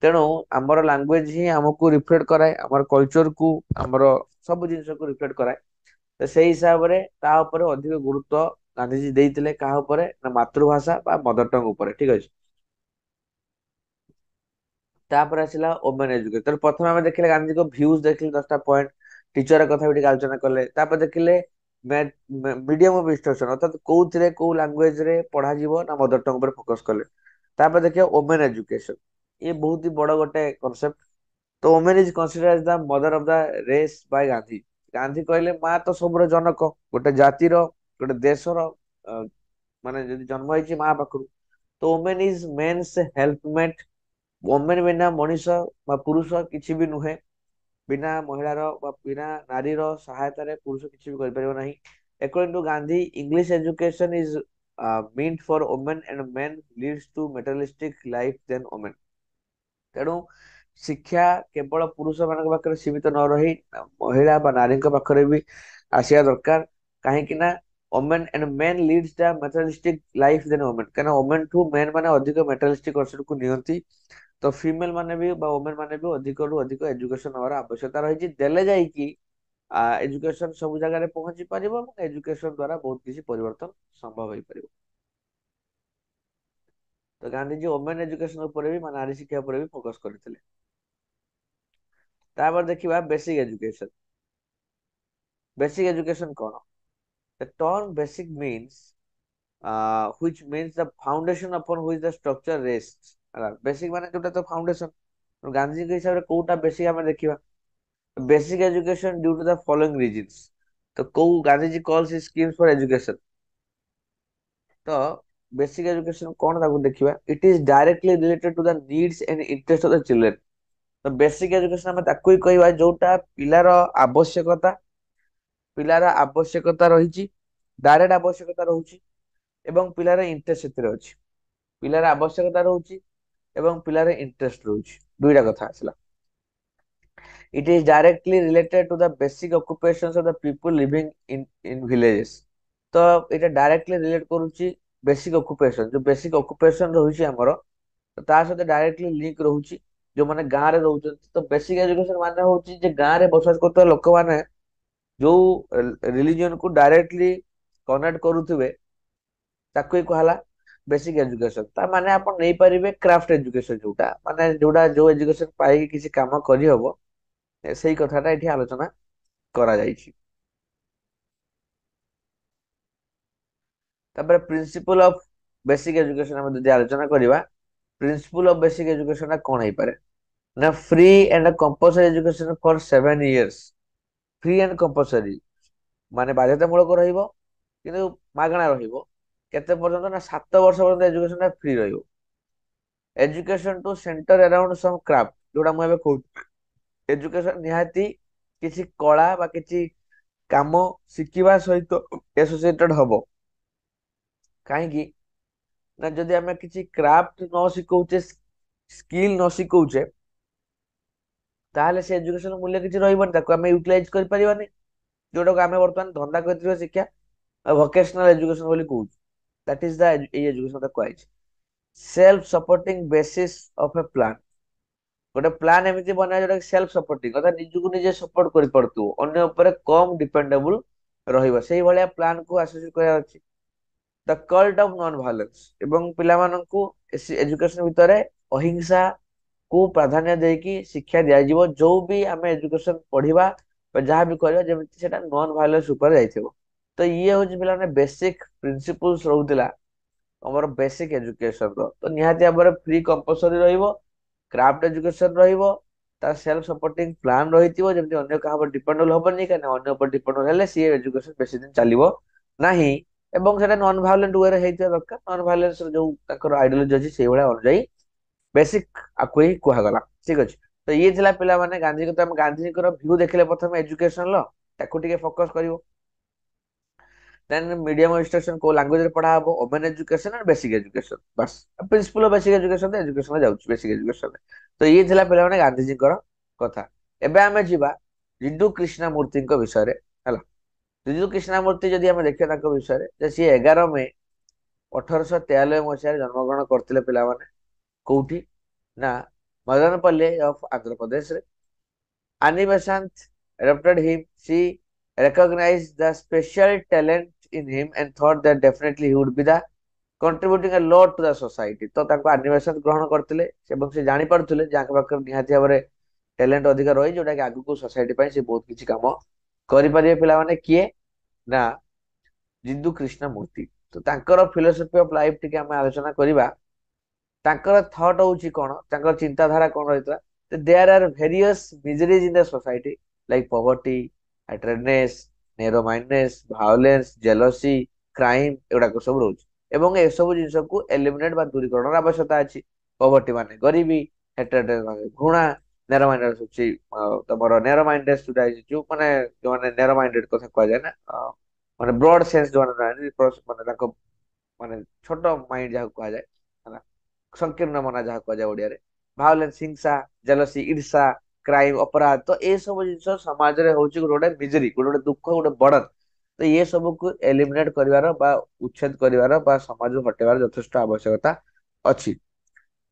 [SPEAKER 2] तेणु आमर लैंग्वेज ही हमको रिफ्लेक्ट कराए, आमर कल्चर को, आमर सब जिनिस को रिफ्लेक्ट कराए। तो से हिसाब रे ता ऊपर अधिक गुरुत्व गांधीजी देइतिले, काहा ऊपर ना मातृभाषा बा मदर टंग ऊपर, ठीक अछि। तापर आसिला ओमेन एजुकेशन। प्रथम आम देखिले गांधी को भ्यूज देखिले 10टा पॉइंट, टीचर कथा भी आलोचना कले। तापर देखिले मीडियम ऑफ इंस्ट्रक्शन, अर्थात कोउथिरे को लैंग्वेज रे पढ़ा जीवो ना मदर टंग पर फोकस कले। तापर देखिए ओमेन एजुकेशन, ये बहुत ही बड़ गोटे कांसेप्ट। तो women is considered as the mother of the race by Gandhi. Gandhi कहले मां तो सबरो जनक, गोटे जातिर गोटे देशर माने जदि जन्म होइछि मां पाखरु, तो वोमेन इज मेन्स हेल्पमेट। वोमेन बिना मनीष बा पुरुष किछि भी नुहे, बिना महिलार बा बिना नारीर सहायता रे पुरुष किछि भी करि परिबो नाही। According to Gandhi, English education is meant for women and men leads to materialistic life than women। तेणु शिक्षा केवल पुरुष मान पाखे सीमित न रही महिला बा नारी पाखे भी आसिया दरकार, कहीं women and men leads the materialistic life then women. कहीं वोमेन ठू मेन माने अधिक मेटेरियलिस्टिक कॉन्सेप्ट को नियंती, तो फीमेल माने भी बा वोमेन माने भी अधिक रु अधिक एजुकेशन होवार आवश्यकता रही, देले जाई कि एजुकेशन सब जगह रे पहुंची परिबो, एजुकेशन द्वारा बहुत किसी परिवर्तन संभव हो परिबो। तो गांधी जी वोमेन एजुकेशन ऊपर भी नारी शिक्षा ऊपर भी फोकस करथिले। तापर देखिबा basic education. Basic education cone? The term basic means which means the foundation upon which the structure rests। Basic माने जोटा तो फाउंडेशन। तो गांधी जी के हिसाब रे कोटा बेसिक हमें देखिबा basic education due to the following reasons. तो को Gandhi ji calls his schemes for education. तो बेसिक एजुकेशन कोन ताको देखिबा, it is directly related to the needs and interest of the children. तो बेसिक एजुकेशन हमें ताको ही कहबा जोटा पिलार आवश्यकता, पिलार आवश्यकता रही, डायरेक्ट आवश्यकता रहउची एवं पिलार इंटरेस्ट सेतिर अछि। पिलार आवश्यकता रहउची एवं पिलार इंटरेस्ट रहउची, दुईटा कथा आसला। It is directly related to the basic occupations of the people living in villages. तो इटा डायरेक्टली रिलेट करूची बेसिक ऑक्युपेशन, जो बेसिक ऑक्युपेशन रहउची हमर, तो ता साथे डायरेक्टली लिंक रहउची जो माने गां रे रहउछन। तो बेसिक एजुकेशन माने होउची जे गां रे बसवास करता लोक माने जो रिलीजन को डायरेक्टली कनेक्ट करूथिबे, ତାକୁ ହିଁ କୁହାଲା ବେସିକ ଏजुକେशन। ତା ମାନେ ଆପଣ ନେଇପାରିବେ କ୍ରାଫ୍ଟ ଏजुକେशन, ଯୋଉଟା ମାନେ ଯୋଉଟା ଯୋଉ ଏजुକେशन ପାଇକି କିଛି କାମ କରିହବ, ସେଇ କଥାଟା ଏଠି ଆଲୋଚନା କରାଯାଇଛି। ତାପରେ ପ୍ରିନ୍ସିପଲ ଅଫ ବେସିକ ଏजुକେशन ଆମେ ଯଦି ଆଲୋଚନା କରିବା, ପ୍ରିନ୍ସିପଲ ଅଫ ବେସିକ ଏजुକେशन ଟା କଣ ହେଇପାରେ ନା free and compulsory education for 7 years। Free and compulsory ମାନେ ବାଧ୍ୟତାମୂଳକ ରହିବ କିନ୍ତୁ ମାଗଣା ରହିବ। କେତେ ପର୍ଯ୍ୟନ୍ତ ନା 7 ବର୍ଷ ପର୍ଯ୍ୟନ୍ତ ଏଜୁକେशन ଟା ଫ୍ରି ରହିବ। ଏଜୁକେशन ଟୁ ସେଣ୍ଟର ଆରାଉଣ୍ଡ ସମ୍ କ୍ରାଫ୍ଟ, ଯୋଉଟା ମୁଁ ଏବେ କହୁଛି, ଏଜୁକେशन ନିହାତି କିଛି କଳା ବା କିଛି କାମ ଶିଖିବା ସହିତ ଏସୋସିଏଟେଡ ହବ। କାହିଁକି ନା ଯଦି ଆମେ କିଛି କ୍ରାଫ୍ଟ ନ ଶିଖଉଛେ, ସ୍କିଲ୍ ନ ଶିଖଉଛେ, ତାହେଲେ ସେ ଏଜୁକେସନ ମୂଲ୍ୟ କିଛି ରହିବନି, ତାକୁ ଆମେ ୟୁଟିଲାଇଜ କରିପାରିବାନି। ଯୋଉଟାକୁ ଆମେ ବର୍ତ୍ତମାନ ଧନ୍ଦା କରିଥିବା ଶିକ୍ଷା ଭୋକେଶନାଲ ଏଜୁକେशन ବୋଲି କହୁଛୁ। ଦ୍ୟାଟ ଇଜ ଦ ଏଇ ଏଜୁକେସନ କୁହାଯାଇଛି। Self supporting basis of A plan. ଗୋଟେ ପ୍ଲାନ୍ ଏମିତି ବନାଏ ଯୋଉଟା ସେଲ୍ଫ ସପୋର୍ଟିଂ, ଅର୍ଥାৎ ନିଜକୁ ନିଜେ ସପୋର୍ଟ କରିପାରୁଥିବ, ଅନ୍ୟ ଉପରେ କମ ଡିପେଣ୍ଡେବୁଲ ରହିବ, ସେଇଭଳିଆ ପ୍ଲାନ୍ କୁ ଆସୋସିଏଟ କରିବା ଅଛି। ଦ କଲ୍ଟ ଅଫ ନନ୍ ଭାଇଲେନ୍ସ, ଏବଂ ପିଲାମାନଙ୍କୁ ଏଜୁକେସନ ଭିତରେ ଅହିଂସା କୁ ପ୍ରାଧାନ୍ୟ ଦେଇକି ଶିକ୍ଷା ଦିଆଯିବ। ଯୋଉ ବି ଆମେ ଏଜୁକେସନ ପଢିବା ବା ଯାହା ବି କରିବା, ଯେମିତି ସେଟା ନନ୍ ଭାଇଲେନ୍ସ ଉପରେ ଯାଇଥିବ। ତ ଇଏ ହଉଛି ପିଲାମାନେ ବେସିକ ପ୍ରିନ୍ସିପଲ୍ସ ରହୁଥିଲା ଆମର ବେସିକ ଏଜୁକେସନ ର। ତ ନିହାତି ଭାବରେ ଫ୍ରି କମ୍ପଲସରୀ ରହିବ, କ୍ରାଫ୍ଟ ଏଜୁକେସନ ରହିବ, ତାର ସେଲ୍ଫ ସପୋର୍ଟିଂ ପ୍ଲାନ୍ ରହିଥିବ, ଯେମିତି ଅନ୍ୟ କାହା ଉପରେ ଡିପେଣ୍ଡେବଲ ହବନି, କାହିଁକି ଅନ୍ୟ ଉପରେ ଡିପେଣ୍ଡେବଲ ହେଲେ ସିଏ ଏଜୁକେସନ ବେଶୀ ଦିନ ଚାଲିବ ନାହିଁ। ଏବଂ ସେଟା ନନ୍ ଭାଇଲେଣ୍ଟ ୱେରେ ହେଇଥିବା ଦରକାର। ନନ୍ ଭାଇଲେନ୍ସ ଯୋଉ ତାଙ୍କର ଆଇଡିଓଲୋଜି ଅଛି ସେଇଭଳିଆ ଅନୁଯାୟୀ ବେସିକ ଆକୁ ହିଁ କୁହାଗଲା। ଠିକ ଅଛି। ତ ଇଏ ଥିଲା ପିଲାମାନେ ଗାନ୍ଧୀଙ୍କ, ତ ଆମେ ଗାନ୍ଧୀଙ୍କର ଭ୍ୟୁ ଦେଖିଲେ ପ୍ରଥମେ ଏଜୁକେସନ ର, ତାକୁ ଟିକେ ଫୋକସ କରିବ। ଦେନ୍ ମିଡିୟମ ଇନଷ୍ଟ୍ରକ୍ସନ କୋଉ ଲାଙ୍ଗୁଏଜ ରେ ପଢା ହବ, open education and basic education, ବାସ୍ ପ୍ରିନ୍ସିପଲ ବେସିକ ଏଜୁକେସନ ଏଜୁକେସନ ଯାଉଛି ବେସିକ ଏଜୁକେସନ। ତ ଇଏ ଥିଲା ପିଲାମାନେ ଗାନ୍ଧୀଜୀଙ୍କର କଥା। ଏବେ ଆମେ ଯିବା ଜିଡୁ କ୍ରିଷ୍ଣାମୂର୍ତ୍ତିଙ୍କ ବିଷୟରେ ହେଲା। ଜିଡୁ କ୍ରିଷ୍ଣାମୂର୍ତ୍ତି ଯଦି ଆମେ ଦେଖିବା ତାଙ୍କ ବିଷୟରେ, ଯେ ସିଏ 11 ମେ 1893 ଜନ୍ମଗ୍ରହଣ କରିଥିଲେ ପିଲାମାନେ। କୋଉଠି ନା ମଦନପଲ୍ଲୀ ଅଫ ଆନ୍ଧ୍ରପ୍ରଦେଶରେ। Annie Besant adopted him. She recognized the special talent in him and thought that definitely he would be the contributing a lot to the society। ତ ତାଙ୍କୁ ଆନି ବେସାନ୍ତ ଗ୍ରହଣ କରିଥିଲେ ଏବଂ ସେ ଜାଣିପାରୁଥିଲେ ଯେ ଆଙ୍କ ପାଖରେ ନିହାତି ଭାବରେ ଟ୍ୟାଲେଣ୍ଟ ଅଧିକା ରହି, ଯୋଉଟା କି ଆଗକୁ ସୋସାଇଟି ପାଇଁ ସେ ବହୁତ କିଛି କାମ କରିପାରିବେ। ପିଲାମାନେ କିଏ ନା ଜିଦୁ କ୍ରିଷ୍ଣାମୂର୍ତ୍ତି। ତ ତାଙ୍କର ଫିଲୋସଫି ଅଫ ଲାଇଫ ଟିକେ ଆମେ ଆଲୋଚନା କରିବା। ତାଙ୍କର ଥଟ୍ ହଉଛି କଣ, ତାଙ୍କର ଚିନ୍ତାଧାରା କଣ ରହିଥିଲା। There are various miseries in the society like poverty, hatredness, narrow mindedness, violence, jealousy, crime, ଏଗୁଡାକ ସବୁ ରହୁଛି। ଏବଂ ଏସବୁ ଜିନିଷକୁ ଏଲିମିନେଟ ବା ଦୂରୀକରଣର ଆବଶ୍ୟକତା ଅଛି। ପଭର୍ଟି ମାନେ ଗରିବୀ, ହାଇଟ୍ରେଡନେସ୍ ମାନେ ଘୃଣା, ନେରୋ ମାଇଣ୍ଡେଡ୍ ହଉଛି ତମର ନେରୋ ମାଇଣ୍ଡେଡ୍ ଯୋଉ ମାନେ ଯୋଉମାନେ ନେରୋ ମାଇଣ୍ଡେଡ୍ କଥା କୁହାଯାଏ ନା, ମାନେ ବ୍ରଡ ସେନ୍ସ ଯୋଉମାନେ ମାନେ ତାଙ୍କ ମାନେ ଛୋଟ ମାଇଣ୍ଡ ଯାହାକୁ କୁହାଯାଏ ହେଲା, ସଂକୀର୍ଣ୍ଣ ମନା ଯାହା କୁହାଯାଏ ଓଡିଆରେ। ଭାଓଲେନ୍ସ ହିଂସା, ଜେଲସି ଈର୍ଷା, କ୍ରାଇମ ଅପରାଧ। ତ ଏ ସବୁ ଜିନିଷ ସମାଜରେ ହଉଛି ଗୋଟେ ଗୋଟେ ମିଜରି, ଗୋଟେ ଗୋଟେ ଦୁଃଖ, ଗୋଟେ ବର୍ଡନ। ତ ଏ ସବୁକୁ ଏଲିମିନେଟ କରିବାର ବା ଉଚ୍ଛେଦ କରିବାର ବା ସମାଜରୁ ହଟେଇବାର ଯଥେଷ୍ଟ ଆବଶ୍ୟକତା ଅଛି।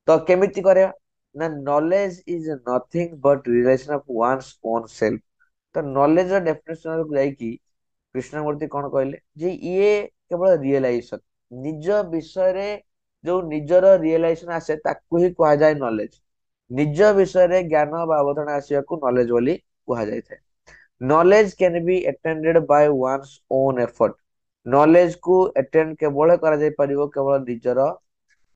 [SPEAKER 2] ତ କେମିତି କରିବା ନା knowledge is nothing but relation of one's own self. ତ ନଲେଜ ର ଡେଫିନେସନ ଯାଇକି କୃଷ୍ଣମୂର୍ତ୍ତି କଣ କହିଲେ ଯେ ଇଏ କେବଳ ରିଏଲାଇଜେସନ, ନିଜ ବିଷୟରେ ଯୋଉ ନିଜର ରିଏଲାଇଜେସନ ଆସେ ତାକୁ ହିଁ କୁହାଯାଏ ନଲେଜ। ନିଜ ବିଷୟରେ ଜ୍ଞାନ ବା ଅବଧାରଣା ଆସିବାକୁ ନଲେଜ ବୋଲି କୁହାଯାଇଥାଏ। Knowledge can be attended by one's own effort. Knowledge କୁ ଆଟେଣ୍ଡ କେବଳ କରାଯାଇ ପାରିବ କେବଳ ନିଜର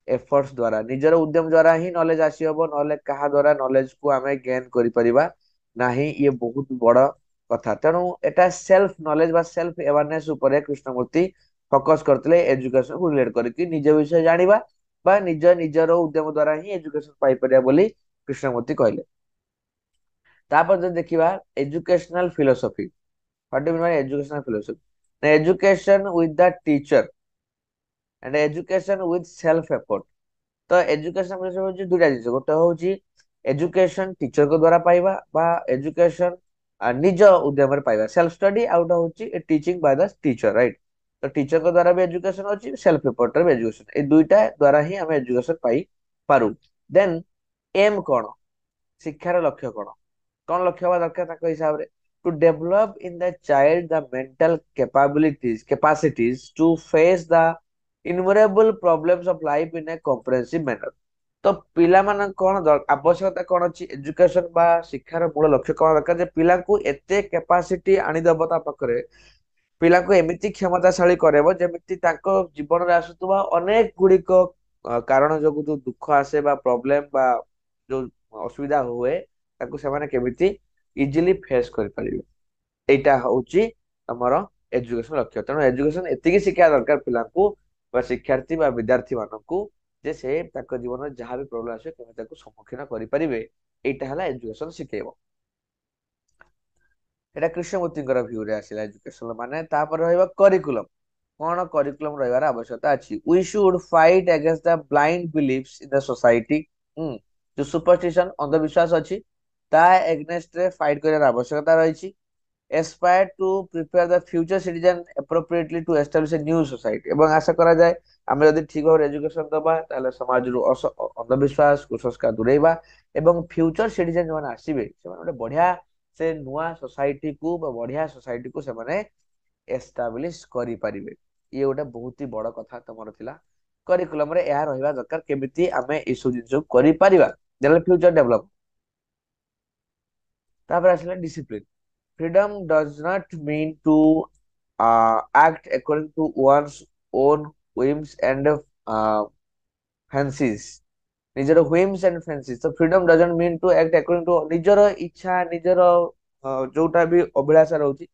[SPEAKER 2] ଏଫର୍ଟସ ଦ୍ଵାରା, ନିଜର ଉଦ୍ୟମ ଦ୍ଵାରା ହିଁ ନଲେଜ ଆସିହବ, ନହେଲେ କାହା ଦ୍ଵାରା ନଲେଜ କୁ ଆମେ ଗେନ୍ କରିପାରିବା ନାହିଁ। ଇଏ ବହୁତ ବଡ କଥା। ତେଣୁ ଏଟା ସେଲ୍ଫ ନଲେଜ ବା ସେଲ୍ଫ ଆୱାରନେସ ଉପରେ କୃଷ୍ଣମୂର୍ତ୍ତି ଫୋକସ କରିଥିଲେ, ଏଜୁକେସନ କୁ ରିଲେଟ କରିକି ନିଜ ବିଷୟ ଜାଣିବା ବା ନିଜର ଉଦ୍ୟମ ଦ୍ଵାରା ହିଁ ଏଜୁକେସନ ପାଇପାରିବା ବୋଲି କୃଷ୍ଣମୂର୍ତ୍ତି କହିଲେ। ତାପରେ ଯଦି ଦେଖିବା educational philosophy, what do you mean by educational philosophy? Education with the teacher and education with self effort. ତ ଏଜୁକେସନ ହଉଛି ଦୁଇଟା ଜିନିଷ, ଗୋଟେ ହଉଛି ଏଜୁକେସନ ଟିଚରଙ୍କ ଦ୍ଵାରା ପାଇବା ବା ଏଜୁକେସନ ନିଜ ଉଦ୍ୟମରେ ପାଇବା, ସେଲ୍ଫ ଷ୍ଟଡି, ଆଉ ଗୋଟେ ହଉଛି ଟିଚିଂ ବାଇ ଦ ଟିଚର, ରାଇଟ। ତ ଟିଚରଙ୍କ ଦ୍ଵାରା ବି ଏଜୁକେସନ ଅଛି, ସେଲ୍ଫ ଏଫର୍ଟରେ ବି ଏଜୁକେସନ, ଏଇ ଦୁଇଟା ଦ୍ଵାରା ହିଁ ଆମେ ଏଜୁକେସନ ପାଇପାରୁ। ଦେନ୍ ଏମ୍ କଣ, ଶିକ୍ଷାର ଲକ୍ଷ୍ୟ କଣ, କଣ ଲକ୍ଷ୍ୟ ହବା ଦରକାର ତାଙ୍କ ହିସାବରେ? To develop in the child the mental capabilities, capacities to face the innumerable problems of life in a comprehensive manner। ତ ପିଲାମାନ କଣ ଆବଶ୍ୟକତା କଣ ଅଛି ଏଜୁକେସନ ବା ଶିକ୍ଷାର ମୂଳ ଲକ୍ଷ୍ୟ କଣ ଦରକାର ଯେ ପିଲାଙ୍କୁ ଏତେ କାପାସିଟି ଆଣିଦବ ତା ପାଖରେ, ପିଲାଙ୍କୁ ଏମିତି କ୍ଷମତାଶାଳୀ କରେଇବ ଯେମିତି ତାଙ୍କ ଜୀବନରେ ଆସୁଥିବା ଅନେକ ଗୁଡିକ କାରଣ ଯୋଗୁ ଯୋଉ ଦୁଃଖ ଆସେ ବା ପ୍ରୋବ୍ଲେମ ବା ଯୋଉ ଅସୁବିଧା ହୁଏ ତାକୁ ସେମାନେ କେମିତି ଇଜିଲି ଫେସ୍ କରିପାରିବେ। ଏଇଟା ହଉଛି ଆମର ଏଜୁକେସନ ଲକ୍ଷ୍ୟ। ତେଣୁ ଏଜୁକେସନ ଏତିକି ଶିଖିବା ଦରକାର ପିଲାଙ୍କୁ ବା ଶିକ୍ଷାର୍ଥୀ ବା ବିଦ୍ୟାର୍ଥୀ ମାନଙ୍କୁ ଯେ ସେ ତାଙ୍କ ଜୀବନରେ ଯାହା ବି ପ୍ରୋବ୍ଲେମ ଆସିବ କେମିତି ତାକୁ ସମ୍ମୁଖୀନ କରିପାରିବେ। ଏଇଟା ହେଲା ଏଜୁକେସନ ଶିଖେଇବ। ଏଇଟା କୃଷ୍ଣମୂର୍ତ୍ତିଙ୍କର ଭ୍ୟୁରେ ଆସିଲା ଏଜୁକେସନ ମାନେ। ତାପରେ ରହିବ କରିକୁଲମ। କଣ କରିକୁଲମ ରହିବାର ଆବଶ୍ୟକତା ଅଛି? We should fight against the blind beliefs in the society. जो सुपरस्टिशन अंधविश्वास ଅଛି ତା एगेंस्ट रे फाइट କରିବାର ଆବଶ୍ୟକତା ରହିଛି। Aspire to prepare the future citizen appropriately to establish a new society. এবং আশা করা যায় ଆମେ ଯଦି ଠିକ ଭାବରେ ଏଜୁକେସନ ଦବା ତାହେଲେ ସମାଜରୁ ଅନ୍ଧବିଶ୍ୱାସ କୁସଂସ୍କାର ଦୂରେଇବା ଏବଂ ଫ୍ୟୁଚର ସିଟିଜେନ ଯେଉଁମାନେ ଆସିବେ ସେମାନେ ଗୋଟେ ବଢିଆ ସେ ନୂଆ ସୋସାଇଟି କୁ ବା ବଢିଆ ସୋସାଇଟି କୁ ସେମାନେ ଏଷ୍ଟାବ୍ଲିଶ କରିପାରିବେ। ଇଏ ଗୋଟେ ବହୁତ ହି ବଡ କଥା ତମର ଥିଲା। କରିକୁଲମ ରେ ଏହା ରହିବା ଦରକାର କେମିତି ଆମେ ଏସବୁ ଜିନିଷକୁ କରିପାରିବା ଯେତେବେଳେ ଫ୍ୟୁଚର ଡେଭଲପ। ତାପରେ ଆସିଲା discipline. Freedom does not mean to act according to one's own whims and fancies। ନିଜର whims and fancies। So freedom doesn't mean to act according to ନିଜର ଇଚ୍ଛା ନିଜର ଯୋଉଟା ବି ଅଭିଳାଷା ରହୁଛି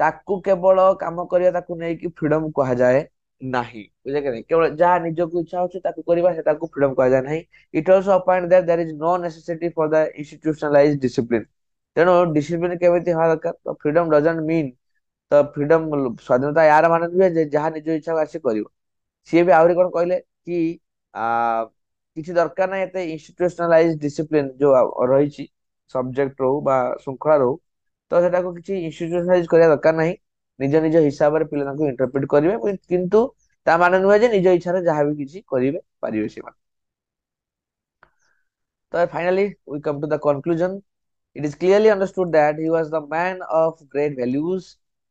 [SPEAKER 2] ତାକୁ କେବଳ କାମ କରିବା ତାକୁ ନେଇକି ଫ୍ରିଡମ କୁହାଯାଏ ନାହିଁ। ବୁଝିଲେ କି ନାହିଁ? କେବଳ ଯାହା ନିଜକୁ ଇଚ୍ଛା ହଉଛି ତାକୁ କରିବା ସେଟାକୁ ଫ୍ରିଡମ କୁହାଯାଏ ନାହିଁ। It also appoint that there is no necessity for the institutionalise discipline. ତେଣୁ ଡିସିପ୍ଲିନ କେମିତି ହେବା ଦରକାର? ତ ଫ୍ରିଡମ ଡଜଣ୍ଟ ମିନ୍ ତ ଫ୍ରିଡମ ସ୍ୱାଧୀନତା ୟାର ମାନେ ନୁହେଁ ଯେ ଯାହା ନିଜ ଇଚ୍ଛାକୁ ଆସି କରିବ। ସିଏ ବି ଆହୁରି କଣ କହିଲେ କି ଆ କିଛି ଦରକାର ନାହିଁ ଏତେ ଇନଷ୍ଟିଟ୍ୟୁସନାଲାଇଜ ଡିସିପ୍ଲିନ ଯୋଉ ରହିଛି ସବଜେକ୍ଟ ରହୁ ବା ଶୃଙ୍ଖଳା ରହୁ ତ ସେଟାକୁ କିଛି ଇନଷ୍ଟିଟ୍ୟୁସନାଲାଇଜ କରିବା ଦରକାର ନାହିଁ। ନିଜ ନିଜ ହିସାବରେ ପିଲା ତାଙ୍କୁ ଇଣ୍ଟରପ୍ରିଟ କରିବେ କିନ୍ତୁ ତା ମାନେ ନୁହେଁ ଯେ ନିଜ ଇଚ୍ଛାରେ ଯାହା ବି କିଛି କରିବେ ପାରିବେ ସେମାନେ। So finally, we come to the conclusion. It is clearly understood that he was the man of great values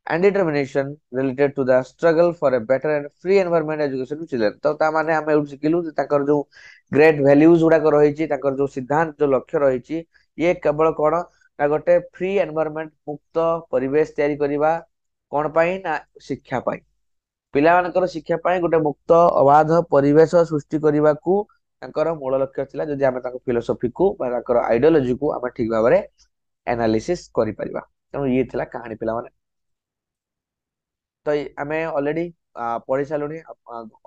[SPEAKER 2] and determination related to the struggle for a better and free environment education to children। तो ता माने ଆମେ ଏଉଠୁ ଶିଖିଲୁ ଯେ ତାଙ୍କର ଯୋଉ great ଭ୍ୟାଲ୍ୟୁଜ ଗୁଡାକ ରହିଛି ତାଙ୍କର ଯୋଉ ସିଦ୍ଧାନ୍ତ ଯୋଉ ଲକ୍ଷ୍ୟ ରହିଛି ଇଏ କେବଳ କଣ ନା ଗୋଟେ ଫ୍ରି ଏନଭାୟରନମେଣ୍ଟ ମୁକ୍ତ ପରିବେଶ ତିଆରି କରିବା କଣ ପାଇଁ ନା ଶିକ୍ଷା ପାଇଁ। ପିଲାମାନଙ୍କର ଶିକ୍ଷା ପାଇଁ ଗୋଟେ ମୁକ୍ତ ଅବାଧ ପରିବେଶ ସୃଷ୍ଟି କରିବାକୁ ତାଙ୍କର ମୂଳ ଲକ୍ଷ୍ୟ ଥିଲା। ଯଦି ଆମେ ତାଙ୍କ ଫିଲୋସଫିକୁ ବା ତାଙ୍କର ଆଇଡିଓଲୋଜିକୁ ଆମେ ଠିକ ଭାବରେ एनालिसिस କରିପାରିବା। ତେଣୁ ଇଏ ଥିଲା କାହାଣୀ ପିଲାମାନେ। ତ ଆମେ ଅଲରେଡି ପଢି ସାରିଲୁଣି।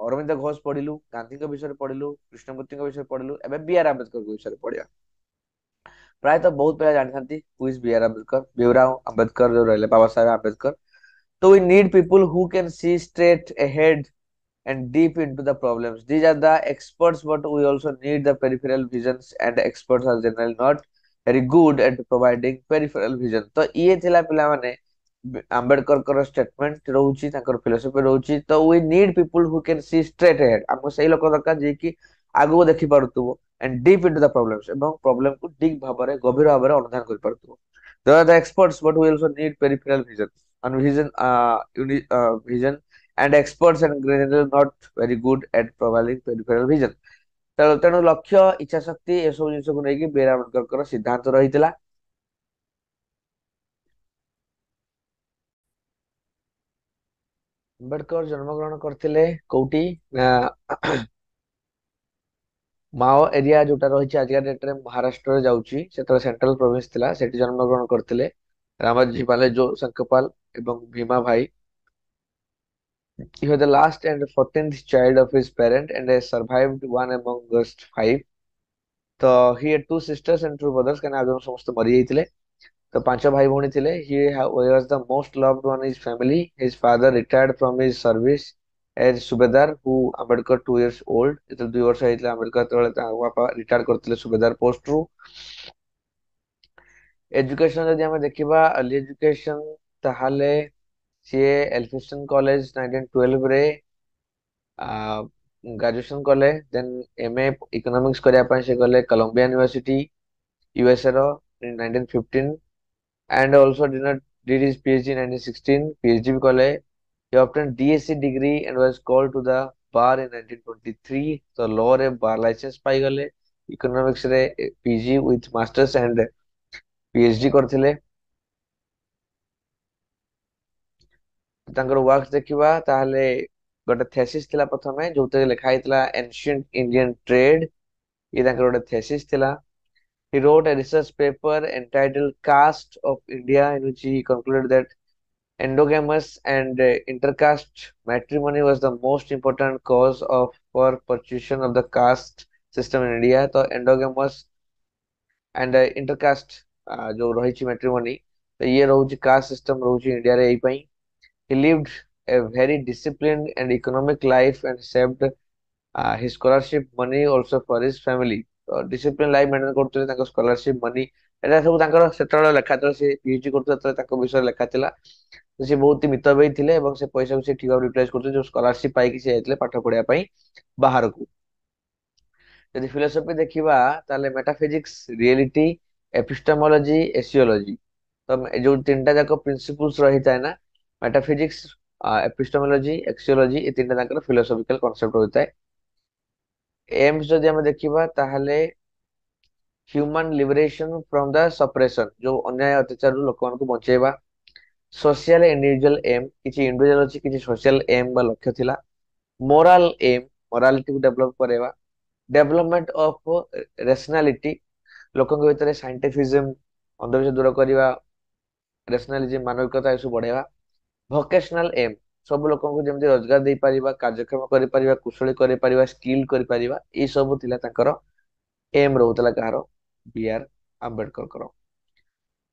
[SPEAKER 2] ଅରବିନ୍ଦ ଘୋଷ ପଢିଲୁ, ଗାନ୍ଧୀଙ୍କ ବିଷୟରେ ପଢିଲୁ, କୃଷ୍ଣମୂର୍ତ୍ତିଙ୍କ ବିଷୟରେ ପଢିଲୁ, ଏବେ ବିଆର ଆମ୍ବେଦକରଙ୍କ ବିଷୟରେ ପଢିବା। ପ୍ରାୟତଃ ବହୁତ ପିଲା ଜାଣିଥାନ୍ତି ହୁ ଇଜ ବିଆର ଆମ୍ବେଦକର। ଭୀମରାव ଆମ୍ବେଦକର ଯୋଉ ରହିଲେ Baba Saheb Ambedkar. So we need people who can see straight ahead and deep into the problems. These are the experts, but we also need the peripheral visions, and experts are generally not very good at providing peripheral vision। तो ये थिला पिला माने आंबेडकर कर statement रहउची ताकर philosophy रहउची। तो we need people who can see straight ahead। हमको सही लोक दरकार जे कि आगु देखि पारुतबो and deep into the problems एवं प्रॉब्लम को डीप भाबरे गभीर भाबरे अनुधान कर पारुतबो। They are the experts, but we also need peripheral vision and vision and experts and generally not very good at providing peripheral vision। ତେଣୁ ଲକ୍ଷ୍ୟ ଇଚ୍ଛା ଶକ୍ତି ଏସବୁ ଜିନିଷକୁ ନେଇକି ବୀର ଆମ୍ବେଦକରଙ୍କର ସିଦ୍ଧାନ୍ତ ରହିଥିଲା। ଆମ୍ବେଦକର ଜନ୍ମଗ୍ରହଣ କରିଥିଲେ କୋଉଠି ନା ମାଓ ଏରିଆ ଯୋଉଟା ରହିଛି ଆଜିକା ଡେଟରେ ମହାରାଷ୍ଟ୍ରରେ ଯାଉଛି ସେତେବେଳେ ସେଣ୍ଟ୍ରାଲ ପ୍ରୋଭିନ୍ସ ଥିଲା ସେଠି ଜନ୍ମଗ୍ରହଣ କରିଥିଲେ ରାମଜୀ ମାଲେଜୋ ଶଙ୍କପାଲ ଏବଂ ଭୀମା ଭାଇ। He was the last and 14th child of his parent and has survived one among just five। तो he had two sisters and two brothers କାହିଁକିନା ଆଉ ଜଣ ସମସ୍ତେ ମରିଯାଇଥିଲେ। ତ ପାଞ୍ଚ ଭାଇ ଭଉଣୀ ଥିଲେ। He was the most loved one in his family। His father retired from his service as Subedar who Ambedkar 2 years old। ଯେତେବେଳେ 2 ବର୍ଷ ହେଇଥିଲା ଆମ୍ବେଦକର ଯେତେବେଳେ ତାଙ୍କ ବାପା ରିଟାୟାର୍ଡ କରିଥିଲେ ସୁବେଦାର ପୋଷ୍ଟରୁ। एजुकेशन ଯଦି ଆମେ ଦେଖିବା अर्ली एजुकेशन ତାହେଲେ ସିଏ ଏଲଫିନ୍ଷ୍ଟନ କଲେଜ 1912 ରେ ଗ୍ରାଜୁଏସନ କଲେ। ଦେନ୍ ଏମଏ ଇକୋନୋମିକ୍ସ କରିବା ପାଇଁ ସେ ଗଲେ କଲମ୍ବିଆ ୟୁନିଭର୍ସିଟି ୟୁଏସଏ ର in 1915 and also did his PhD in 1916। PhD भी କଲେ। He obtained DSc degree and was called to the बार इन 1923 तो लॉ रे बार लाइसेंस पाई गले इकोनॉमिक्स रे PG with masters and PhD करथिले ତାଙ୍କର ୱାର୍କ ଦେଖିବା ତାହେଲେ ଗୋଟେ थेसिस थिला प्रथमे जोते लिखा ହେଇଥିଲା एंशिएंट इंडियन ट्रेड ये ତାଙ୍କର ଗୋଟେ थेसिस थिला he wrote a research paper entitled caste of India in which he concluded that endogamous and intercaste matrimony was the most important cause of for perpetuation of the caste system in India तो endogamous and intercaste जो रही matrimony तो ये रोची caste system रोची India रे एई पई he lived a very disciplined and economic life and saved his scholarship money also for his family तो discipline life maintain करथले ताको scholarship money एटा सब ताଙ୍କର ସେତେବେଳେ ଲେଖା ଥିଲା ସେ PhD କରୁଥିଲା ସେତେବେଳେ ତାଙ୍କ ବିଷୟରେ ଲେଖା ଥିଲା ତ ସେ ବହୁତ ମିତବ୍ୟୟୀ ଥିଲେ ଏବଂ ସେ ପଇସାକୁ ସେ ଠିକ ଭାବରେ ୟୁଟିଲାଇଜ କରୁଥିଲେ ଯୋଉ ସ୍କଲାରशिप ପାଇକି ସେ ଯାଇଥିଲେ ପାଠ ପଢିବା ପାଇଁ ବାହାରକୁ ଯଦି ଫିଲୋସଫି ଦେଖିବା ତାହେଲେ ମେଟାଫିଜିକ୍ସ ରିଏଲିଟି ଏପିଷ୍ଟେମୋଲୋଜି ଏସିଓଲୋଜି ତ ଏ ଯୋଉ ତିନିଟା ଯାକ ପ୍ରିନ୍ସିପଲ୍ସ ରହିଥାଏ ନା ମେଟାଫିଜିକ୍ସ ଏପିଷ୍ଟେମୋଲୋଜି ଏକ୍ସିଓଲୋଜି ଏ ତିନିଟା ତାଙ୍କର ଫିଲୋସଫିକାଲ କନସେପ୍ଟ ହୋଇଥାଏ ଏମ୍ସ ଯଦି ଆମେ ଦେଖିବା ତାହେଲେ human liberation from the suppression ଯୋଉ ଅନ୍ୟାୟ ଅତ୍ୟାଚାରରୁ ଲୋକମାନଙ୍କୁ ବଞ୍ଚେଇବା सोशल इंडिविजुअल एम किसी इंडिविजुअल अछि किसी सोशल एम बा लक्ष्य थिला मोरल एम मोरालिटी को डेवलप करेवा डेवलपमेंट ऑफ रेशनैलिटी लोकन भीतर साइंटिफिज्म अंधविश्वास दूर करवा रेशनैलिज्म मानविकता सब बढ़ेवा भोकेशनल एम सब लोकन को जेमति रोजगार दे परिबा कार्यक्रम करि परिबा कुशली करि परिबा स्किल करि परिबा ई सब थिला ताकर एम रहउतला कहारो बी आर आंबेडकर करो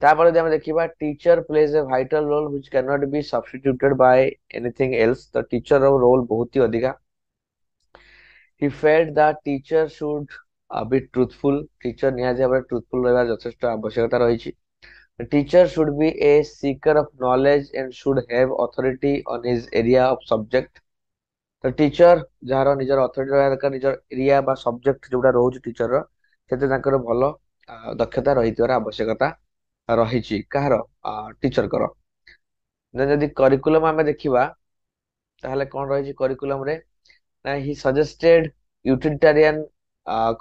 [SPEAKER 2] तापर जब देखिबा teacher plays a vital role which can not be substituted by anything else तो टीचर रो रोल बहुत ही अधिका he felt that teacher should be truthful teacher निहाती भाबरे truthful रहबा यथेष्ट आवश्यकता रहिछि teacher should be a seeker of knowledge and should have authority on his area of subject तो टीचर जहार निजर अथॉरिटी रहबा दरकार निजर एरिया बा सब्जेक्ट जोटा रहउछि टीचर रो सेते ताकर भलो दक्षता रहितबार आवश्यकता रहिछि कहार टीचर कर जदि करिकुलम आमे देखिबा ताहले कोन रहिछि करिकुलम रे ना ही सजेस्टेड यूटिलिटेरियन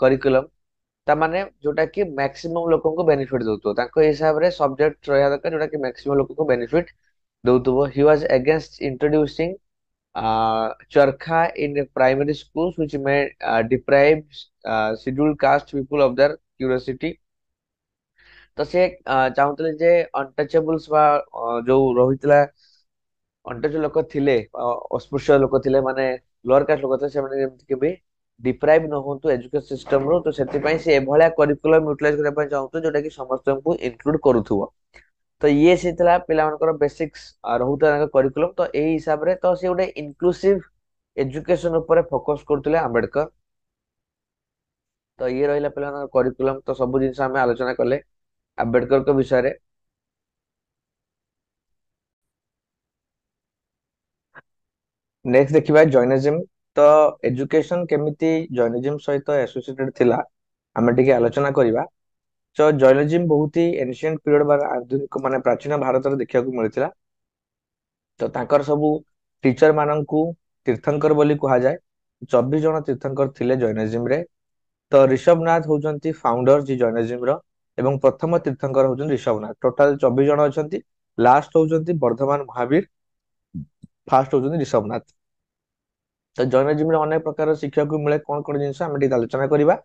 [SPEAKER 2] करिकुलम ता माने जोटा कि मैक्सिमम लोगन को बेनिफिट दउतो ताको हिसाब रे सब्जेक्ट रहया दरकार जोटा कि मैक्सिमम लोगन को बेनिफिट दउतो he was against introducing charkha in primary schools which may deprive scheduled caste people of their curiosity तो से चाहूतले जे अनटचेबल्स बा जो रहितला अंटच लोक थिले अस्पृश्य लोक थिले माने लोअर कास्ट लोक थे सेमाने जेमति के भी डिप्राइव न होंतु एजुकेशन सिस्टम रो तो सेति पई से एभळ्या करिकुलम यूटिलाइज करबा पई चाहूतु जोटा कि समस्त को इंक्लूड करूथुवो तो ये सेतला पिला मानकर बेसिक्स रहुता करिकुलम तो एही हिसाब रे तो से गोटे इनक्लूसिव एजुकेशन ऊपर फोकस करथले आंबेडकर तो ये रहिला पिला करिकुलम तो सब जिंस हमें आलोचना कले आंबेडकर के विषय रे नेक्स्ट देखिबा जैनिज्म तो एजुकेशन केमिति जैनिज्म सहित एसोसिएटेड थिला हमें टिके आलोचना करिबा तो जैनिज्म बहुत ही एंशिएंट पीरियड बा आधुनिक माने प्राचीन भारत रे देखिया को मिलथिला तो तांकर सबु टीचर माननकु तीर्थंकर बोली कहा जाए 24 जन तीर्थंकर थिले जैनिज्म रे तो ऋषभनाथ होचंती फाउंडर जी जैनिज्म रो एवं प्रथम तीर्थंकर होचंती ऋषभनाथ टोटल 24 जन अछंती लास्ट होचंती वर्धमान महावीर फास्ट होचंती ऋषभनाथ तो जैनिज्म रे अनेक प्रकार शिक्षा को मिले कोन कोन जिंस हम टी आलोचना करिबा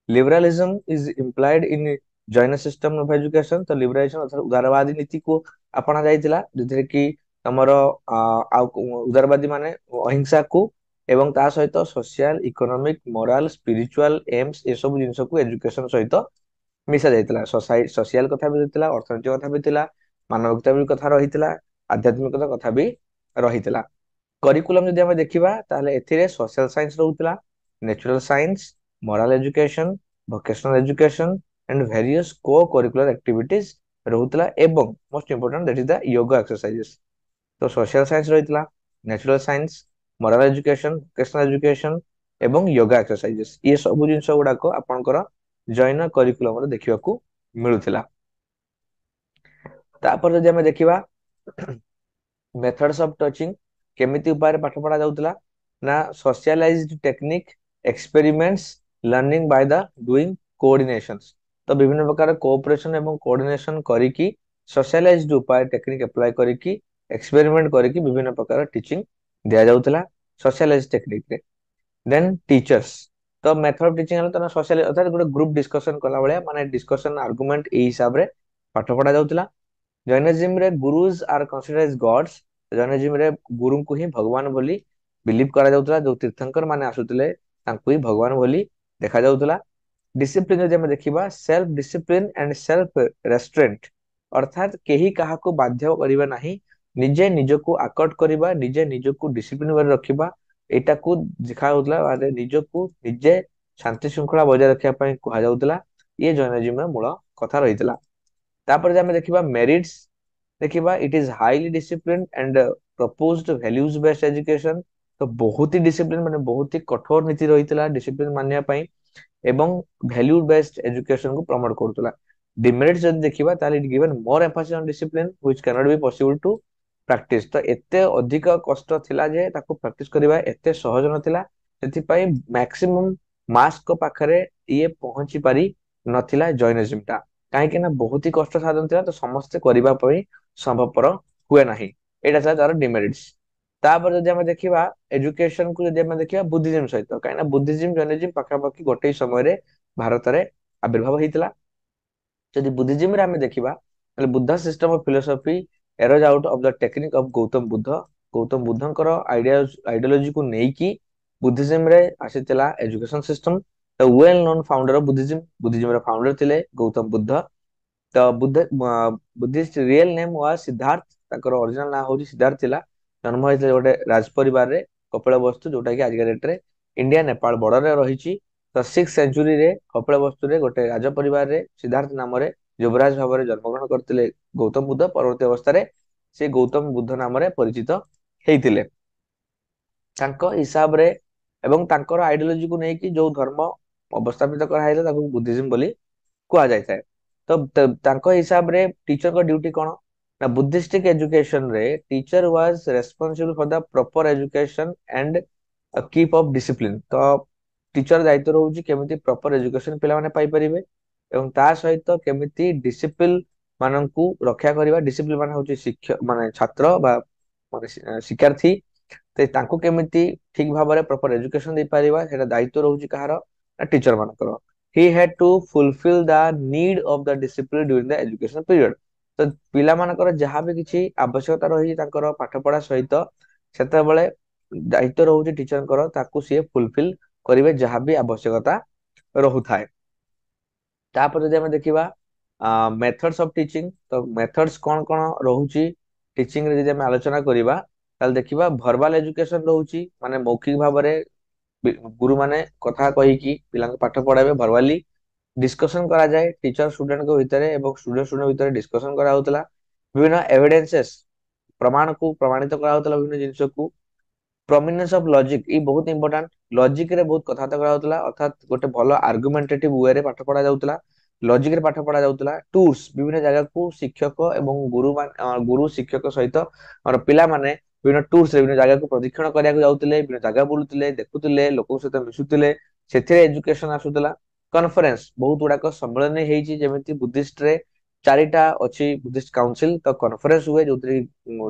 [SPEAKER 2] liberalism is implied in Jain system of education तो लिबरलाइजेशन अर्थात उदारवादी नीति को अपना जाइतिला जेथे कि हमर उदारवादी माने अहिंसा को एवं ता सहित social economic moral spiritual aims ए सब जिंस को एजुकेशन सहित मिसा जाइतिला सोशल कथा भी दितिला अर्थनैतिक कथा भी थिला मानविकता भी कथा रहितिला आध्यात्मिकता कथा भी रहितिला करिकुलम जदि हमें देखिबा ताहले एथिरे सोशल साइंस रहउतला natural science moral education vocational education and various cocurricular activities रहउतला एवं most important that is the yoga exercises तो सोशल साइंस रहितला natural science moral education vocational education एवं योगा एक्सरसाइजेस ये सब जिंस गुडा को आपनकर जैन करिकुलम रे देखिबा को मिलुथिला तापर जदि हमें देखिबा मेथड्स ऑफ टचिंग केमिति उपाय पाठ पढ़ा जाउतला ନା socialized technique, experiments, learning by the doing, coordinations। ତ ବିଭିନ୍ନ ପ୍ରକାର କୋଅପରେସନ ଏବଂ କୋଅର୍ଡିନେସନ କରିକି socialized ଉପାୟ ଟେକ୍ନିକ ଆପ୍ଲାଏ କରିକି ଏକ୍ସପେରିମେଣ୍ଟ କରିକି ବିଭିନ୍ନ ପ୍ରକାର ଟିଚିଂ ଦିଆଯାଉଥିଲା socialized ଟେକ୍ନିକ ରେ। ଦେନ୍ ଟିଚର୍ସ, ତ ମେଥଡ ଅଫ ଟିଚିଂ ହେଲା ସୋସିଆଲ ଅର୍ଥାତ ଗୋଟେ ଗ୍ରୁପ ଡିସ୍କସନ କଲା ଭଳିଆ ମାନେ ଡିସ୍କସନ ଆର୍ଗୁମେଣ୍ଟ ଏଇ ହିସାବରେ ପାଠ ପଢା ଯାଉଥିଲା। ଜୈନିଜିମ ରେ ଗୁରୁଜ ଆର୍ କନସିଡର୍ଡ ଏଜ ଗଡ୍ସ, ଜୈନିଜିମ ରେ ଗୁରୁଙ୍କୁ ହିଁ ଭଗବାନ ବୋଲି ବିଲିଭ କରାଯାଉଥିଲା। ଯୋଉ ତୀର୍ଥଙ୍କର ମାନେ ଆସୁଥିଲେ ତାଙ୍କୁ ହିଁ ଭଗବାନ ବୋଲି ଦେଖାଯାଉଥିଲା। ଡିସିପ୍ଲିନ ଯଦି ଆମେ ଦେଖିବା, ସେଲ୍ଫ ଡିସିପ୍ଲିନ ଆଣ୍ଡ ସେଲ୍ଫ ରେଷ୍ଟ୍ରେଣ୍ଟ, ଅର୍ଥାତ କେହି କାହାକୁ ବାଧ୍ୟ କରିବା ନାହିଁ, ନିଜେ ନିଜକୁ ଆକଟ କରିବା, ନିଜେ ନିଜକୁ ଡିସିପ୍ଲିନ କରି ରଖିବା, ଏଇଟାକୁ ଦେଖାଯାଉଥିଲା। ନିଜକୁ ନିଜେ ଶାନ୍ତି ଶୃଙ୍ଖଳା ବଜାୟ ରଖିବା ପାଇଁ କୁହାଯାଉଥିଲା। ଇଏ ଜୈନିଜିମର ମୂଳ କଥା ରହିଥିଲା। ତାପରେ ଯଦି ଆମେ ଦେଖିବା ମେରିଟ୍ସ, ଦେଖିବା it is highly discipline and proposed values based education. ତ ବହୁତ ହି ଡିସିପ୍ଲିନ ମାନେ ବହୁତ ହି କଠୋର ନୀତି ରହିଥିଲା ଡିସିପ୍ଲିନ ମାନିବା ପାଇଁ ଏବଂ ଭ୍ୟାଲ୍ୟୁ ବେସ୍ଡ ଏଜୁକେସନ କୁ ପ୍ରମୋଟ କରୁଥିଲା। ଡିମେରିଟ୍ସ ଯଦି ଦେଖିବା ତାହେଲେ it given more emphasis on discipline which can't be possible to practise. ତ ଏତେ ଅଧିକ କଷ୍ଟ ଥିଲା ଯେ ତାକୁ ପ୍ରାକ୍ଟିସ କରିବା ଏତେ ସହଜ ନଥିଲା, ସେଥିପାଇଁ ମ୍ୟାକ୍ସିମମ୍ ମାସଙ୍କ ପାଖରେ ଇଏ ପହଞ୍ଚି ପାରି ନଥିଲା ଜୈନିଜିମ ଟା। କାହିଁକି ନା ବହୁତ ହି କଷ୍ଟ ସାଧନ ଥିଲା, ତ ସମସ୍ତେ କରିବା ପାଇଁ ସମ୍ଭବପର ହୁଏ ନାହିଁ। ଏଇଟା ଥିଲା ତାର ଡିମେରିଟ୍ସ। ତାପରେ ଯଦି ଆମେ ଦେଖିବା ଏଜୁକେସନ କୁ ଯଦି ଆମେ ଦେଖିବା ବୁଦ୍ଧିଜିମ ସହିତ, କାହିଁକିନା ବୁଦ୍ଧିଜିମ ଜୈନିଜିମ ପାଖାପାଖି ଗୋଟେ ସମୟରେ ଭାରତରେ ଆବିର୍ଭାବ ହେଇଥିଲା। ଯଦି ବୁଦ୍ଧିଜିମ ରେ ଆମେ ଦେଖିବା ତାହେଲେ Buddha system of philosophy arose out of the technique of Gautama Buddha. Gautama ବୁଦ୍ଧଙ୍କର ଆଇଡିଓଲୋଜିକୁ ନେଇକି ବୁଦ୍ଧିଜିମ ରେ ଆସିଥିଲା education system. The well known founder of Buddhism, ବୁଦ୍ଧିଜିମର ଫାଉଣ୍ଡର ଥିଲେ ଗୌତମ ବୁଦ୍ଧ। ତ Buddhist real name was Siddhartha, ତାଙ୍କର ଅରିଜିନାଲ ନାଁ ହଉଛି ସିଦ୍ଧାର୍ଥ ଥିଲା। ଜନ୍ମ ହେଇଥିଲେ ଗୋଟେ ରାଜ ପରିବାରରେ କପିଳବସ୍ତୁ, ଯୋଉଟା କି ଆଜିକା ଡେଟରେ ଇଣ୍ଡିଆ ନେପାଳ ବର୍ଡରରେ ରହିଛି। ତ 6th ସେଞ୍ଚୁରୀରେ କପିଳବସ୍ତୁରେ ଗୋଟେ ରାଜ ପରିବାରରେ ସିଦ୍ଧାର୍ଥ ନାମରେ ଯୁବରାଜ ଭାବରେ ଜନ୍ମଗ୍ରହଣ କରିଥିଲେ ଗୌତମ ବୁଦ୍ଧ। ପରବର୍ତ୍ତୀ ଅବସ୍ଥାରେ ସେ ଗୌତମ ବୁଦ୍ଧ ନାମରେ ପରିଚିତ ହେଇଥିଲେ। ତାଙ୍କ ହିସାବରେ ଏବଂ ତାଙ୍କର ଆଇଡିଓଲୋଜିକୁ ନେଇକି ଯୋଉ ଧର୍ମ ଅବସ୍ଥାପିତ କରାଯାଇଥିଲା ତାକୁ ବୁଦ୍ଧିଜିମ ବୋଲି କୁହାଯାଇଥାଏ। ତାଙ୍କ ହିସାବରେ ଟିଚରଙ୍କ ଡ୍ୟୁଟି କଣ ନା ବୁଦ୍ଧିଷ୍ଟିକ ଏଜୁକେସନ ରେ teacher was responsible for the proper education and keep of discipline. ତ ଟିଚର ଦାୟିତ୍ୱ ରହୁଛି କେମିତି ପ୍ରପର ଏଜୁକେସନ ପିଲାମାନେ ପାଇପାରିବେ ଏବଂ ତା ସହିତ କେମିତି ଡିସିପ୍ଲିନ ମାନଙ୍କୁ ରକ୍ଷା କରିବା। ଡିସିପ୍ଲିନ ମାନେ ହଉଛି ମାନେ ଛାତ୍ର ବା ମାନେ ଶିକ୍ଷାର୍ଥୀ, ତ ତାଙ୍କୁ କେମିତି ଠିକ ଭାବରେ ପ୍ରପର ଏଜୁକେସନ ଦେଇପାରିବା ସେଇଟା ଦାୟିତ୍ୱ ରହୁଛି କାହାର ନା ଟିଚର ମାନଙ୍କର। He had to fulfil the need of the discipline during the education period. ତ ପିଲାମାନଙ୍କର ଯାହା ବି କିଛି ଆବଶ୍ୟକତା ରହିଛି ତାଙ୍କର ପାଠ ପଢା ସହିତ, ସେତେବେଳେ ଦାୟିତ୍ୱ ରହୁଛି ଟିଚରଙ୍କର, ତାକୁ ସିଏ ଫୁଲଫିଲ କରିବେ ଯାହା ବି ଆବଶ୍ୟକତା ରହୁଥାଏ। ତାପରେ ଯଦି ଆମେ ଦେଖିବା ମେଥଡସ୍ ଅଫ ଟିଚିଂ, ତ ମେଥଡସ୍ କଣ କଣ ରହୁଛି ଟିଚିଂ ରେ ଯଦି ଆମେ ଆଲୋଚନା କରିବା ତାହେଲେ ଦେଖିବା ଭର୍ବାଲ ଏଜୁକେସନ ରହୁଛି, ମାନେ ମୌଖିକ ଭାବରେ ଗୁରୁ ମାନେ କଥା କହିକି ପିଲାଙ୍କୁ ପାଠ ପଢାଇବେ ଭର୍ବାଲି। ଡିସ୍କସନ କରାଯାଏ ଟିଚର ଷ୍ଟୁଡେଣ୍ଟଙ୍କ ଭିତରେ ଏବଂ ଷ୍ଟୁଡେଣ୍ଟ ଷ୍ଟୁଡେଣ୍ଟ ଭିତରେ ଡିସ୍କସନ କରାଯାଉଥିଲା। ବିଭିନ୍ନ ଏଭିଡେନ୍ସେସ୍, ପ୍ରମାଣକୁ ପ୍ରମାଣିତ କରାଯାଉଥିଲା ବିଭିନ୍ନ ଜିନିଷକୁ। ପ୍ରମିନେନ୍ସ ଅଫ ଲଜିକ, ଇ ବହୁତ ଇମ୍ପୋର୍ଟାଣ୍ଟ। ଲଜିକ ରେ ବହୁତ କଥାବାର୍ତ୍ତା କରାଯାଉଥିଲା, ଅର୍ଥାତ ଗୋଟେ ଭଲ ଆର୍ଗୁମେଣ୍ଟେଟିଭ ୱେରେ ପାଠ ପଢା ଯାଉଥିଲା, ଲଜିକ ରେ ପାଠ ପଢା ଯାଉଥିଲା। ଟୁର୍ସ, ବିଭିନ୍ନ ଜାଗାକୁ ଶିକ୍ଷକ ଏବଂ ଗୁରୁ ଶିକ୍ଷକ ସହିତ ଆମର ପିଲାମାନେ ବିଭିନ୍ନ ଟୁର୍ସ ରେ ବିଭିନ୍ନ ଜାଗାକୁ ପ୍ରଦକ୍ଷିଣ କରିବାକୁ ଯାଉଥିଲେ, ବିଭିନ୍ନ ଜାଗା ବୁଲୁଥିଲେ, ଦେଖୁଥିଲେ, ଲୋକଙ୍କ ସହିତ ମିଶୁଥିଲେ, ସେଥିରେ ଏଜୁକେସନ ଆସୁଥିଲା। କନଫରେନ୍ସ, ବହୁତ ଗୁଡାକ ସମ୍ମିଳନୀ ହେଇଛି, ଯେମିତି ବୁଦ୍ଧିଷ୍ଟ ରେ 4ଟା ଅଛି ବୁଦ୍ଧିଷ୍ଟ କାଉନସିଲ। ତ କନଫରେନ୍ସ ହୁଏ ଯୋଉଥିରେ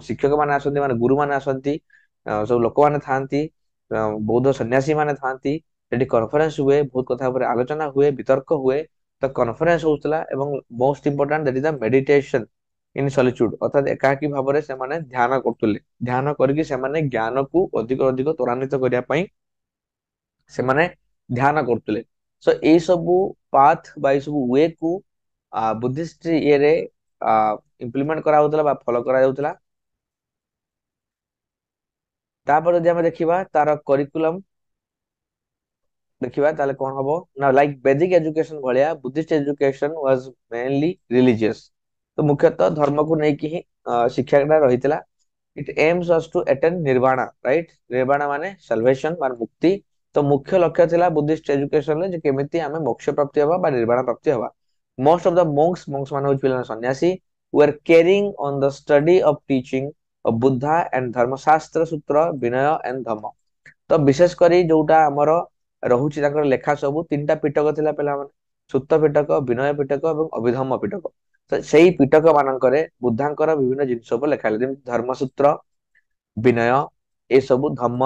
[SPEAKER 2] ଶିକ୍ଷକ ମାନେ ଆସନ୍ତି, ମାନେ ଗୁରୁ ମାନେ ଆସନ୍ତି, ସବୁ ଲୋକମାନେ ଥାଆନ୍ତି, ବୌଦ୍ଧ ସନ୍ନ୍ୟାସୀ ମାନେ ଥାଆନ୍ତି। ସେଠି କନଫରେନ୍ସ ହୁଏ, ବହୁତ କଥା ଉପରେ ଆଲୋଚନା ହୁଏ, ବିତର୍କ ହୁଏ। ତ କନଫରେନ୍ସ ହଉଥିଲା ଏବଂ most important that is the meditation in solitude, ଅର୍ଥାତ ଏକାକୀ ଭାବରେ ସେମାନେ ଧ୍ୟାନ କରୁଥିଲେ। ଧ୍ୟାନ କରିକି ସେମାନେ ଜ୍ଞାନକୁ ଅଧିକ ଅଧିକ ତ୍ୱରାନ୍ୱିତ କରିବା ପାଇଁ ସେମାନେ ଧ୍ୟାନ କରୁଥିଲେ। ସୋ ଏଇ ସବୁ ପାଥ ବା ଏଇ ସବୁ ୱେ କୁ ବୁଦ୍ଧିଷ୍ଟ ଇଏରେ ଇମ୍ପ୍ଲିମେଣ୍ଟ କରାଯାଉଥିଲା ବା ଫଲୋ କରାଯାଉଥିଲା। ତାପରେ ଯଦି ଆମେ ଦେଖିବା ତାର କରିକୁଲମ ଦେଖିବା ତାହେଲେ କଣ ହବ ନା ଲାଇକ ବେଦିକ ଏଜୁକେସନ ଭଳିଆ Buddhist education was mainly religious. ତ ମୁଖ୍ୟତଃ ଧର୍ମକୁ ନେଇକି ହିଁ ଶିକ୍ଷାଟା ରହିଥିଲା। ଇଟ ଏମ୍ସ ଅସ୍ ଟୁ ଆଟେନ୍ ନିର୍ବାଣା, ରାଇଟ? ନିର୍ବାଣା ମାନେ ସାଲଭେସନ ମାନେ ମୁକ୍ତି। ତ ମୁଖ୍ୟ ଲକ୍ଷ୍ୟ ଥିଲା ବୁଦ୍ଧିଷ୍ଟ ଏଜୁକେସନରେ ଯେ କେମିତି ଆମେ ମୋକ୍ଷ ପ୍ରାପ୍ତି ହବା ବା ନିର୍ବାଣ ପ୍ରାପ୍ତି ହବା। ମୋଷ୍ଟ ଅଫ ଦ monks ମାନେ ହଉଛି ପିଲା ସନ୍ନ୍ୟାସୀ, were carrying on the study of teaching of Buddha and ଧର୍ମଶାସ୍ତ୍ର ସୂତ୍ର ବିନୟ and ଧମ୍ମ। तो विशेष करी जोटा आमर रहुची तांकर लेखा सब तीनटा पिटक थिला पिला माने सुत्त पिटक विनय पिटक और अभिधम्म पिटक। तो सेही पिटक मानकरे बुद्धांकर विभिन्न जिनिस सब लेखा जेମିତି धर्मसूत्र विनय ए सब धम्म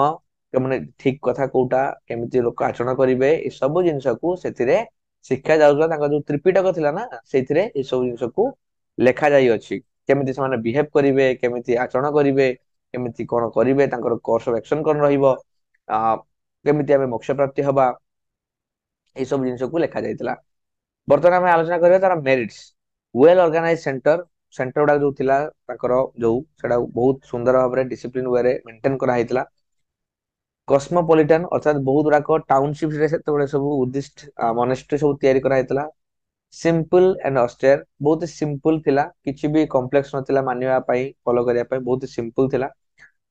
[SPEAKER 2] माने ठीक कथा कोउटा केमिति लोक आचरण करिवे ए सब जिनिस को सेथिरे शिक्षा जाउला तांकर जो त्रिपिटक थिला ना सेथिरे ए सब जिनिस को लेखा जाई अछि केमिति से माने बिहेव करिवे केमिति आचरण करिवे केमिति कोन करिवे तांकर कोर्स ऑफ एक्शन कोन रहिबो आ केमिति आमे मोक्ष प्राप्ति हबा ए सब जिनिस को लेखा जाइतला। बर्तमान आमे आलोचना करिया तार merits well organise centre centre गुडा जो थिला तांकर जो सेडा बहुत सुंदर भाबरे डिसिप्लिन वे रे मेंटेन करा हितला। कॉस्मोपॉलिटन अर्थात बहुत गुड़ाक टाउनशिप रे सेतबेले सब बुद्धिस्ट मोनेस्ट्री सब तयारी करा हितला। सिंपल एंड ऑस्टेयर बहुत सिंपल थिला किछि भी कॉम्प्लेक्स नथिला मानिया पई फॉलो करिया पई बहुत सिंपल थिला।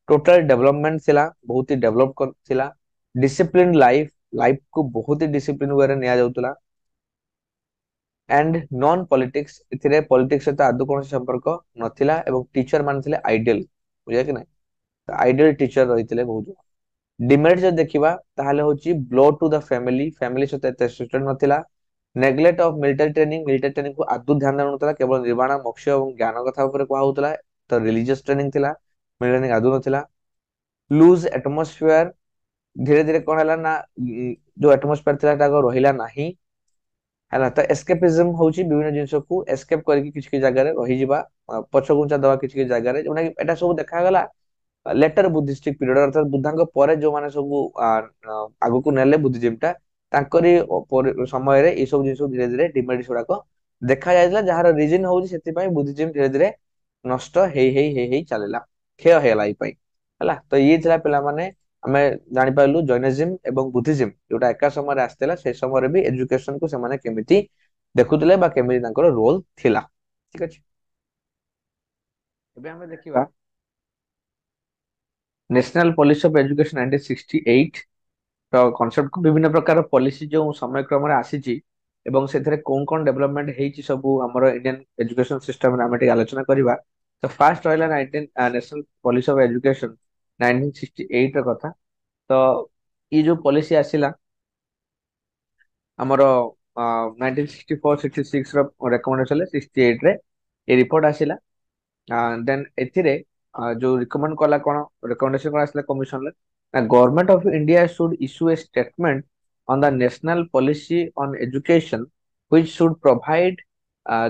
[SPEAKER 2] टोटल डेवलपमेंट थिला बहुत ही डेवलप थिला। डिसिप्लिन लाइफ लाइफ को बहुत ही डिसिप्लिन वे रे निया जाउतला। एंड नॉन पॉलिटिक्स इथिरे पॉलिटिक्स सहित आदौ कौन संपर्क नथिला एवं टीचर मान थिले आइडियल बुझा कि नहीं आइडियल टीचर रहितले बहुत। डिमेरिट जो देखिबा ताहाले होची blow to the family family सहित एते सिस्टम नथिला। नेग्लेक्ट ऑफ मिलिटरी ट्रेनिंग को आदौ ध्यान देनतला केवल निर्माण मोक्ष एवं ज्ञान कथा ऊपर को होतला। तो रिलीजियस ट्रेनिंग थिला मिलिटरी ट्रेनिंग आदौ नथिला। लूज एटमॉस्फेयर धीरे धीरे कोन हला ना जो एटमॉस्फेयर थिला ताको रहिला नाही है तो एस्केपिज्म होची विभिन्न जिनिस को एस्केप करके किसी की जगह रे रही जिबा पछगुंचा दवा किसी की जगह रे जोना एटा सब देखा गला लेटर बुद्धिस्टिक पीरियड अर्थात बुद्धांग परे जो माने सब आगु को नेले बुद्धिज्म टा तांकरी समय रे ए सब जिनिस धीरे धीरे डिमेरिट्स गुडाक देखा जायला जहार रीजन होची सेति पई बुद्धिज्म धीरे धीरे नष्ट हेई चलेला क्षय हेला ई पई हला। तो ये थिला पिला माने आमे जानि पाइलु जैनिज्म एवं बुद्धिज्म जोटा एका समय आस्तेला से समय भी एजुकेशन को सेमाने केमिति देखुतले बा केमिति तांकर रोल थिला ठीक अछि। एबे आमे देखिबा नेशनल पॉलिसी ऑफ एजुकेशन 1968 तो कॉन्सेप्ट को विभिन्न प्रकार पॉलिसी जो समय क्रम रे आसीची एवं सेथरे कोन कोन डेवलपमेंट हेची सब हमर इंडियन एजुकेशन सिस्टम रे आमे आलोचना करिबा। तो फर्स्ट रहला 19 नेशनल पॉलिसी ऑफ एजुकेशन 1968 र कथा। तो ये जो पॉलिसी आसिला हमरो 1964-66 ର ରେକମେଣ୍ଡେସନ 68 ରେ ଏ ରିପୋର୍ଟ ଆସିଲା। देन एथिरे जो रिकमेंड कला कोन रिकमेंडेशन कोन आसला कमिशन ले ना government of India should issue a statement on the national policy on education which should provide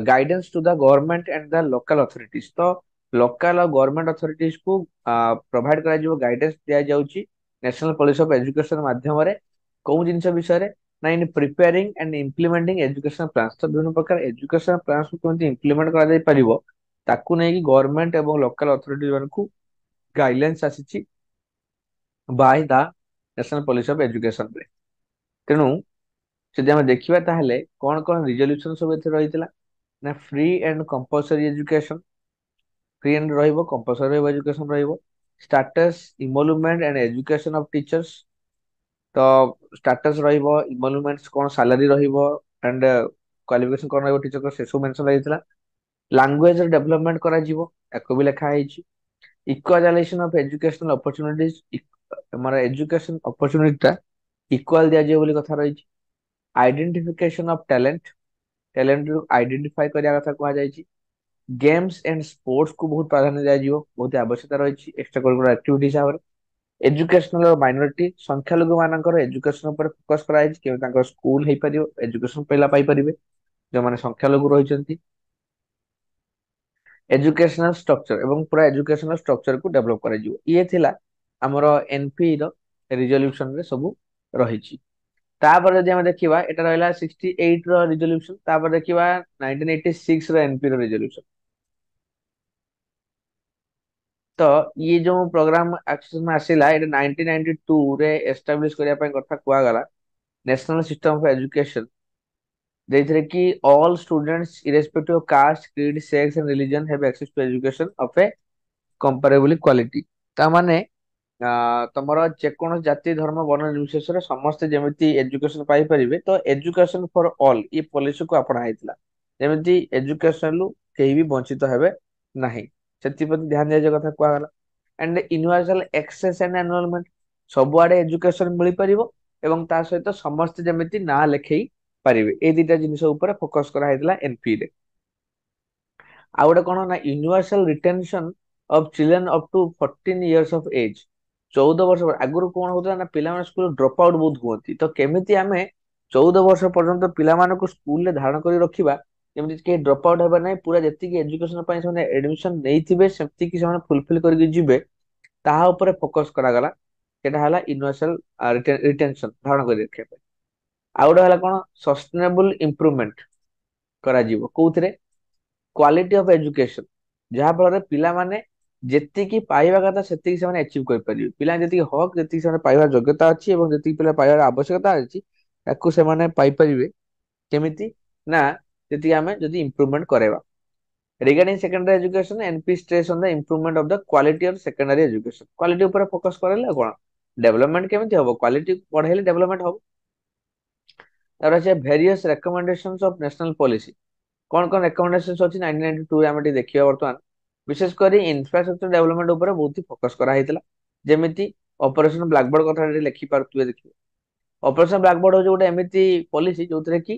[SPEAKER 2] guidance to the government and the local authorities. तो लोकल और गवर्नमेंट अथॉरिटीज को provide करा जो guidance दिया जाउची नेशनल पॉलिसी ऑफ एजुकेशन माध्यम रे कोन जिंस विषय रे ना in preparing and implementing education plans. तो विभिन्न प्रकार एजुकेशन प्लान्स को केमति इम्प्लीमेंट करा जाय परिबो ताकू नहीं कि गवर्नमेंट एवं लोकल अथॉरिटी मानकू गाइडलाइंस आसीची by the national policy of education रे। तेणु जदि हम देखिबा ताहले कोन कोन रिजोल्यूशन सब एथे रहितला ना free and compulsory education free and रहिबो कंपलसरी रहिबो एजुकेशन रहिबो। Status emolument and education of teachers तो स्टेटस रहिबो इमोलुमेंट्स कोन सैलरी रहिबो एंड क्वालिफिकेशन कोन रहिबो टीचर को सेसु मेंशन रहितला। लैंग्वेज डेवलपमेंट करा जीवो एको भी लिखा है। इक्वालाइजेशन ऑफ एजुकेशनल अपॉर्चुनिटीज हमारा एजुकेशन अपॉर्चुनिटी टा इक्वल दिया जाए बोली कथा रही। Identification of talent talent identify करिया कथा कहा जाय। गेम्स एंड स्पोर्ट्स को बहुत प्राधान्य दिया जीवो बहुत आवश्यकता रही एक्स्ट्रा करिकुलर एक्टिविटी हिसाब रे। एजुकेशनल माइनॉरिटी संख्यालघु मानकर एजुकेशन पर फोकस करा जाय कि तांकर स्कूल हे परियो एजुकेशन पहिला पाई परिबे जो माने संख्यालघु रहिचंती। एजुकेशनल स्ट्रक्चर एवं पूरा एजुकेशनल स्ट्रक्चर को डेवलप करा जिवो ये थिला हमरो एनपी रो रिजोल्यूशन रे सब रहिची। तापर जदि हम देखिबा एटा रहला 68 रो रिजोल्यूशन तापर देखिबा 1986 रो एनपी रो रिजोल्यूशन। तो ये जो प्रोग्राम एक्सेस में आसिला एटा 1992 रे एस्टैब्लिश करिया पय कथा कुआ गला नेशनल सिस्टम ऑफ एजुकेशन जेथिरे कि all students irrespective of caste creed sex and religion have access to education of a comparably quality. ता माने तमरो जेकोन जाति धर्म वर्ण निर्विशेष रे समस्त जेमिति एजुकेशन पाई परिबे तो एजुकेशन फॉर ऑल ये पॉलिसी को अपना आइतला जेमिति एजुकेशन लु केही भी वंचित हेबे नाही सेति प्रति ध्यान दिया कथा कुआ गला। And universal access and enrolment ସବୁଆଡେ एजुकेशन मिल परिबो एवं ता सहित समस्त जेमिति ना लेखै पारिबे ए दिटा जिनिस ऊपर फोकस करा हैतला एनपी रे आ गोटे कोन ना universal retention of children up to 14 years of age 14 वर्ष आगुरु कोन होता ना पिला माने स्कूल ड्रॉप आउट बहुत हुअती तो केमिति आमे 14 वर्ष पर्यंत पिला मानको स्कूल ले धारण करी रखिबा जेमिति के ड्रॉप आउट हेबा नै पूरा जति की एजुकेशन पय से एडमिशन नैथिबे सेति की से फुलफिल करके जिबे ताहा ऊपर फोकस करा गला सेटा हला यूनिवर्सल रिटेंशन धारण करी रखे आ गोटे हला कोन सस्टेनेबल इंप्रूवमेंट करा जीवो कोउथरे क्वालिटी ऑफ एजुकेशन जहाँ फल पिला माने जेतिकी पाइबा कथा सेतिकी से अचीव कर परिबे पिला जेतिकी हक जेतिकी से पाइबा योग्यता अछि एवं जेतिकी पिला पाइबार आवश्यकता अछि ताकू से माने पाइ परिबे केमिति ना जेतिकी हमें जदि इंप्रूवमेंट करेबा regarding secondary education NP stress on the improvement of the quality of secondary education quality ऊपर फोकस करले कोन डेवलपमेंट केमिति होबो क्वालिटी बढ़ेले डेवलपमेंट होबो तार अछि various recommendations of national policy कौन कौन रिकमेंडेशंस अछि 1992 रे हम देखिया वर्तमान विशेष करी इंफ्रास्ट्रक्चर डेवलपमेंट ऊपर बहुत ही फोकस करा हैतला जेमिति ऑपरेशन ब्लैकबोर्ड कथा लिखि पारतुए देखिए ऑपरेशन ब्लैकबोर्ड हो गोटे एमिति पॉलिसी जोथरे कि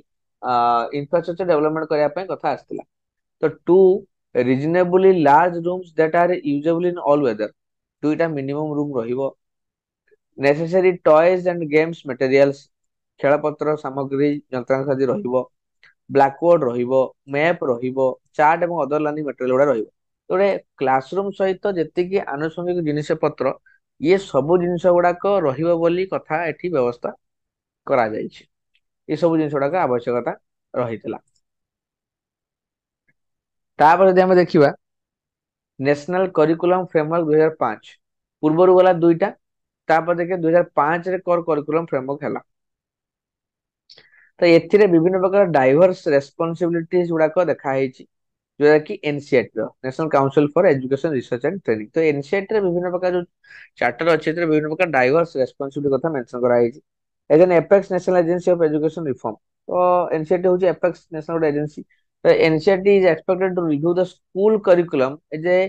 [SPEAKER 2] इंफ्रास्ट्रक्चर डेवलपमेंट करिया पय कथा आस्तिला तो two reasonably large rooms that are usable in all weather दुईटा मिनिमम रूम रहिबो necessary toys and games materials खेलपत्र सामग्री यंत्रांश रहिबो ब्लैकबोर्ड रहिबो मैप रहिबो चार्ट एवं अदर लर्निंग मटेरियल गुड़ा रहिबो गोटे क्लासरूम सहित जेतिकी आनुषंगिक जिनिस पत्र ये सब जिनिस गुड़ाक रहिबो बोली कथा एठी व्यवस्था करा जायछि ये सब जिनिस गुड़ाक आवश्यकता रहितला तापर यदि हम देखिबा नेशनल करिकुलम फ्रेमवर्क 2005 पूर्वरु गला दुईटा तापर देखे 2005 रे कर करिकुलम फ्रेमवर्क हैला तो एथिरे विभिन्न प्रकार डाइवर्स रेस्पोंसिबिलिटीज गुड़ाक देखा हैछि जोटा कि NCERT national council for education research and training तो एनसीईआरटी रे विभिन्न प्रकार जो चार्टर अछि एथिरे विभिन्न प्रकार डाइवर्स रेस्पोंसिबिलिटी कथा मेंशन करा हैछि as an apex national agency of education reform तो एनसीईआरटी होछि एपेक्स नेशनल एजेंसी तो NCERT is expected to review the school curriculum as a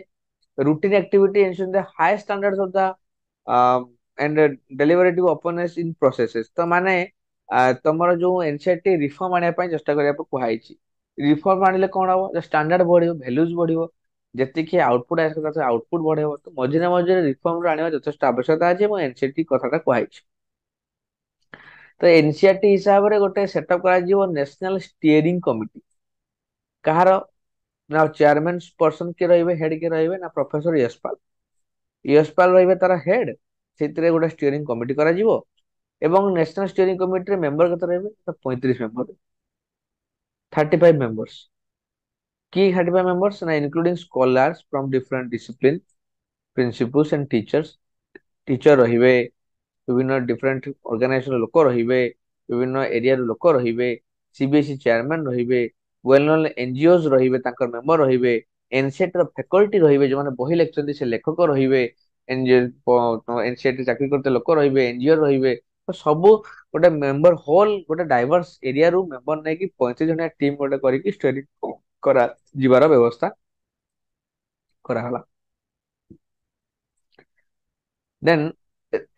[SPEAKER 2] routine activity ensuring the high standards of the and deliberative openness in processes तो माने तमरो जो NCERT reform आने ପାଇଁ चेष्टा करिया को कुहाइछि रिफॉर्म आनिले कोन हो स्टैंडर्ड बढ़ियो वैल्यूज बढ़ियो जेतिकी आउटपुट आसे से आउटपुट बढ़ेबो तो मझिरे मझिरे रिफॉर्म रो आनिबा यथेष्ट आवश्यकता अछि এবং एनसीईआरटी कथाटा कुहाइछि तो एनसीईआरटी हिसाब रे गोटे सेटअप करा जीवो नेशनल स्टीयरिंग कमिटी कहार ना चेयरमैन पर्सन के रहिबे हेड के रहिबे ना प्रोफेसर यशपाल रहिबे तारा हेड सेतिरे गोटे स्टीयरिंग कमिटी करा जीवो एवं नेशनल स्टीयरिंग कमिटी रे मेंबर कत रहिबे 35 मेंबर 35 मेंबर्स की 35 मेंबर्स ना including scholars from different discipline principles and teachers teacher रहिबे विभिन्न डिफरेंट ऑर्गेनाइजेशन लोक रहिबे विभिन्न एरिया रो लोक रहिबे सीबीएसई चेयरमैन रहिबे वेल नोन एनजीओज रहिबे तांकर मेंबर रहिबे एनसीईआरटी रो फैकल्टी रहिबे जो माने बही लेखचंदी से लेखक रहिबे एनजीओ एनसीईआरटी चाकरी करते लोक रहिबे एनजीओ रहिबे तो सब गोटे मेंबर होल गोटे डाइवर्स एरिया रू मेंबर नै कि 35 जणिया टीम गोटे करिकि स्टडी करा जीवार व्यवस्था करा हला देन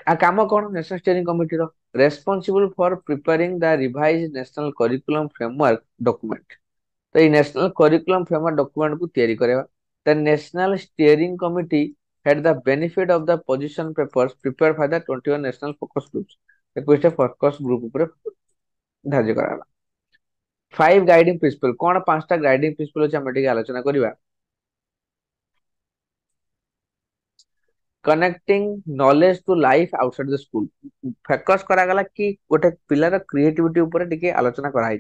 [SPEAKER 2] आ काम कोन नेशनल स्टीयरिंग कमिटी रो responsible for preparing the revised national curriculum framework document तो ये नेशनल करिकुलम फ्रेमवर्क डॉक्यूमेंट को तैयारी करेगा the national steering committee had the benefit of the position papers prepared by the 21 national focus groups 21 focus group ऊपर धार्य कराला 5 guiding principle कोन पांचटा गाइडिंग प्रिंसिपल अछि हम एठी आलोचना करिवा connecting knowledge to life outside the school focus करा गला कि गोटे पिलार क्रिएटिविटी ऊपर टिके आलोचना करा है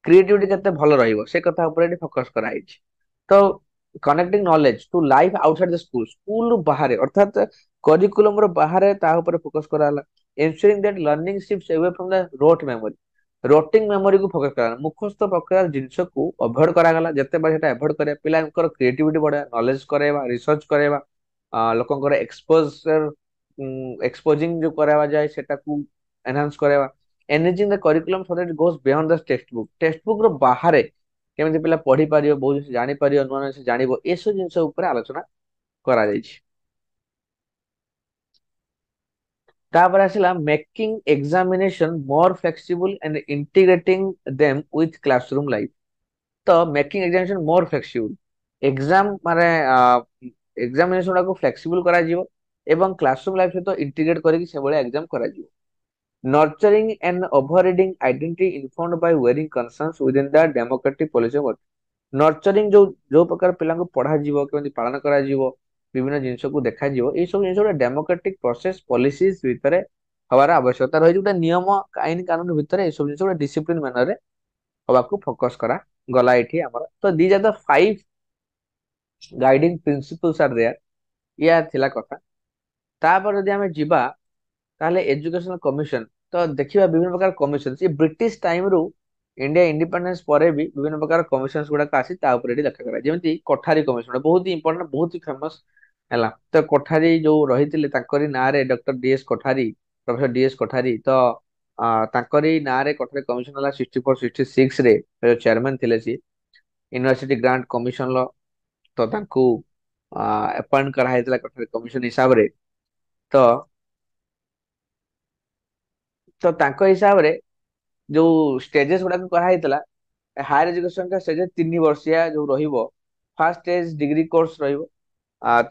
[SPEAKER 2] क्रिएटिविटी केते भलो रहिबो से कथा ऊपर फोकस करा है तो connecting knowledge to life outside the school school बाहर अर्थात करिकुलम रो बाहर ता ऊपर फोकस कराला ensuring that learning shifts away from the rote memory roting memory को फोकस करा मुखस्थ प्रकार जिंस को अवॉइड करा गला जते बार सेटा अवॉइड करे पिलांकर क्रिएटिविटी बढ़ा नॉलेज करेबा रिसर्च करेबा लोकंकर एक्सपोजर एक्सपोजिंग जो करावा जाय सेटा को एनहांस करेबा enriching the curriculum so that it goes beyond the textbook रो बाहर केମିତି ପିଲା ପଢି ପାରିବ ବହୁତ ଜିନିଷ ଜାଣି ପାରିବ ନୂଆ ନୂଆ ଜିନିଷ ଜାଣିବ ଏସବୁ ଜିନିଷ ଉପରେ ଆଲୋଚନା କରାଯାଇଛି ତାପରେ ଆସିଲା making examination more flexible and integrating them with classroom life। ତ making examination more flexible, exam ମାନେ ଏକ୍ସାମିନେସନ ଗୁଡାକୁ ଫ୍ଲେକ୍ସିବୁଲ କରାଯିବ ଏବଂ କ୍ଲାସରୁମ ଲାଇଫ ସହିତ ଇଣ୍ଟିଗ୍ରେଟ କରିକି ସେଭଳିଆ ଏକ୍ସାମ କରାଯିବ। nurturing and overriding identity informed by varying concerns within the democratic policy of nurturing ଯୋଉ ପ୍ରକାର ପିଲାଙ୍କୁ ପଢାଯିବ କେମିତି ପାଳନ କରାଯିବ ବିଭିନ୍ନ ଜିନିଷକୁ ଦେଖାଯିବ ଏଇ ସବୁ ଜିନିଷ ଗୋଟେ ଡେମୋକ୍ରାଟିକ ପ୍ରୋସେସ ପଲିସିଜ ଭିତରେ ହବାର ଆବଶ୍ୟକତା ରହିଛି। ଗୋଟେ ନିୟମ ଆଇନ କାନୁନ ଭିତରେ ଏଇ ସବୁ ଜିନିଷ ଗୋଟେ ଡିସିପ୍ଲିନ ମାନରେ ହବାକୁ ଫୋକସ କରା ଗଲା ଏଠି ଆମର। ତ ଦିଜ ଆର୍ ଦ 5 ଗାଇଡିଂ ପ୍ରିନ୍ସିପଲ୍ସ ଆର୍ ଦେୟାର, ଇୟା ଥିଲା କଥା। ତାପରେ ଯଦି ଆମେ ଯିବା ତାହେଲେ ଏଜୁକେଶନ କମିଶନ, ତ ଦେଖିବା ବିଭିନ୍ନ ପ୍ରକାର କମିଶନ ସେ ବ୍ରିଟିଶ ଟାଇମରୁ ଇଣ୍ଡିଆ ଇଣ୍ଡିପେଣ୍ଡେନ୍ସ ପରେ ବି ବିଭିନ୍ନ ପ୍ରକାର କମିଶନ ଗୁଡାକ ଆସି ତା ଉପରେ ଏଠି ଲେଖା କରା, ଯେମିତି କୋଠାରୀ କମିଶନ ବହୁତ ହି ଇମ୍ପୋର୍ଟାଣ୍ଟ ବହୁତ ହି ଫେମସ ହେଲା। ତ କୋଠାରୀ ଯୋଉ ରହିଥିଲେ ତାଙ୍କରି ନାଁରେ doctor DS Kothari, professor DS Kothari, ତ ତାଙ୍କରି ନାଁରେ କୋଠାରୀ କମିଶନ ହେଲା 64-66 ରେ ଚେୟାରମ୍ୟାନ ଥିଲେ ସିଏ। ୟୁନିଭର୍ସିଟି ଗ୍ରାଣ୍ଟ କମିଶନ ତ ତାଙ୍କୁ ଆପଏଣ୍ଟ କରାହେଇଥିଲା କୋଠାରୀ କମିଶନ ହିସାବରେ। ତ ତ ତାଙ୍କ ହିସାବରେ ଯୋଉ ଷ୍ଟେଜେସ୍ ଗୁଡାକ କରାହେଇଥିଲା, ହାୟର ଏଜୁକେସନ ଟା ଷ୍ଟେଜେସ୍ 3 ବର୍ଷିଆ ଯୋଉ ରହିବ, ଫାର୍ଷ୍ଟ ଷ୍ଟେଜ ଡିଗ୍ରୀ କୋର୍ସ ରହିବ।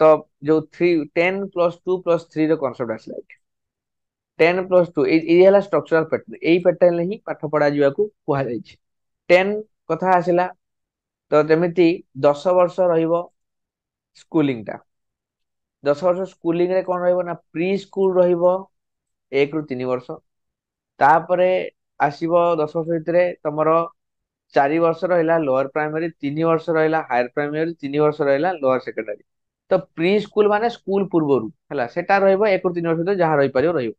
[SPEAKER 2] ତ ଯୋଉ 10+2+3 ର କନସେପ୍ଟ ଆସିଲା ଏଠି। 10+2 ଏଇ ହେଲା ଷ୍ଟ୍ରକ୍ଚରାଲ ପ୍ୟାଟର୍ନ, ଏଇ ପ୍ୟାଟର୍ନ ହିଁ ପାଠ ପଢା ଯିବାକୁ କୁହାଯାଇଛି। 10 କଥା ଆସିଲା, ତ ଯେମିତି 10 ବର୍ଷ ରହିବ ସ୍କୁଲିଂ ଟା। 10 ବର୍ଷ ସ୍କୁଲିଂ ରେ କଣ ରହିବ ନା ପ୍ରି ସ୍କୁଲ ରହିବ 1 ରୁ 3 ବର୍ଷ। ତାପରେ ଆସିବ 10 ବର୍ଷ ଭିତରେ ତମର 4 ବର୍ଷ ରହିଲା ଲୋଅର ପ୍ରାଇମାରୀ, 3 ବର୍ଷ ରହିଲା ହାୟର ପ୍ରାଇମାରୀ, 3 ବର୍ଷ ରହିଲା ଲୋଅର ସେକେଣ୍ଡାରୀ। ତ ପ୍ରି ସ୍କୁଲ ମାନେ ସ୍କୁଲ ପୂର୍ବରୁ ହେଲା, ସେଟା ରହିବ 1 ରୁ 3 ବର୍ଷ ଭିତରେ ଯାହା ରହିପାରିବ ରହିବ।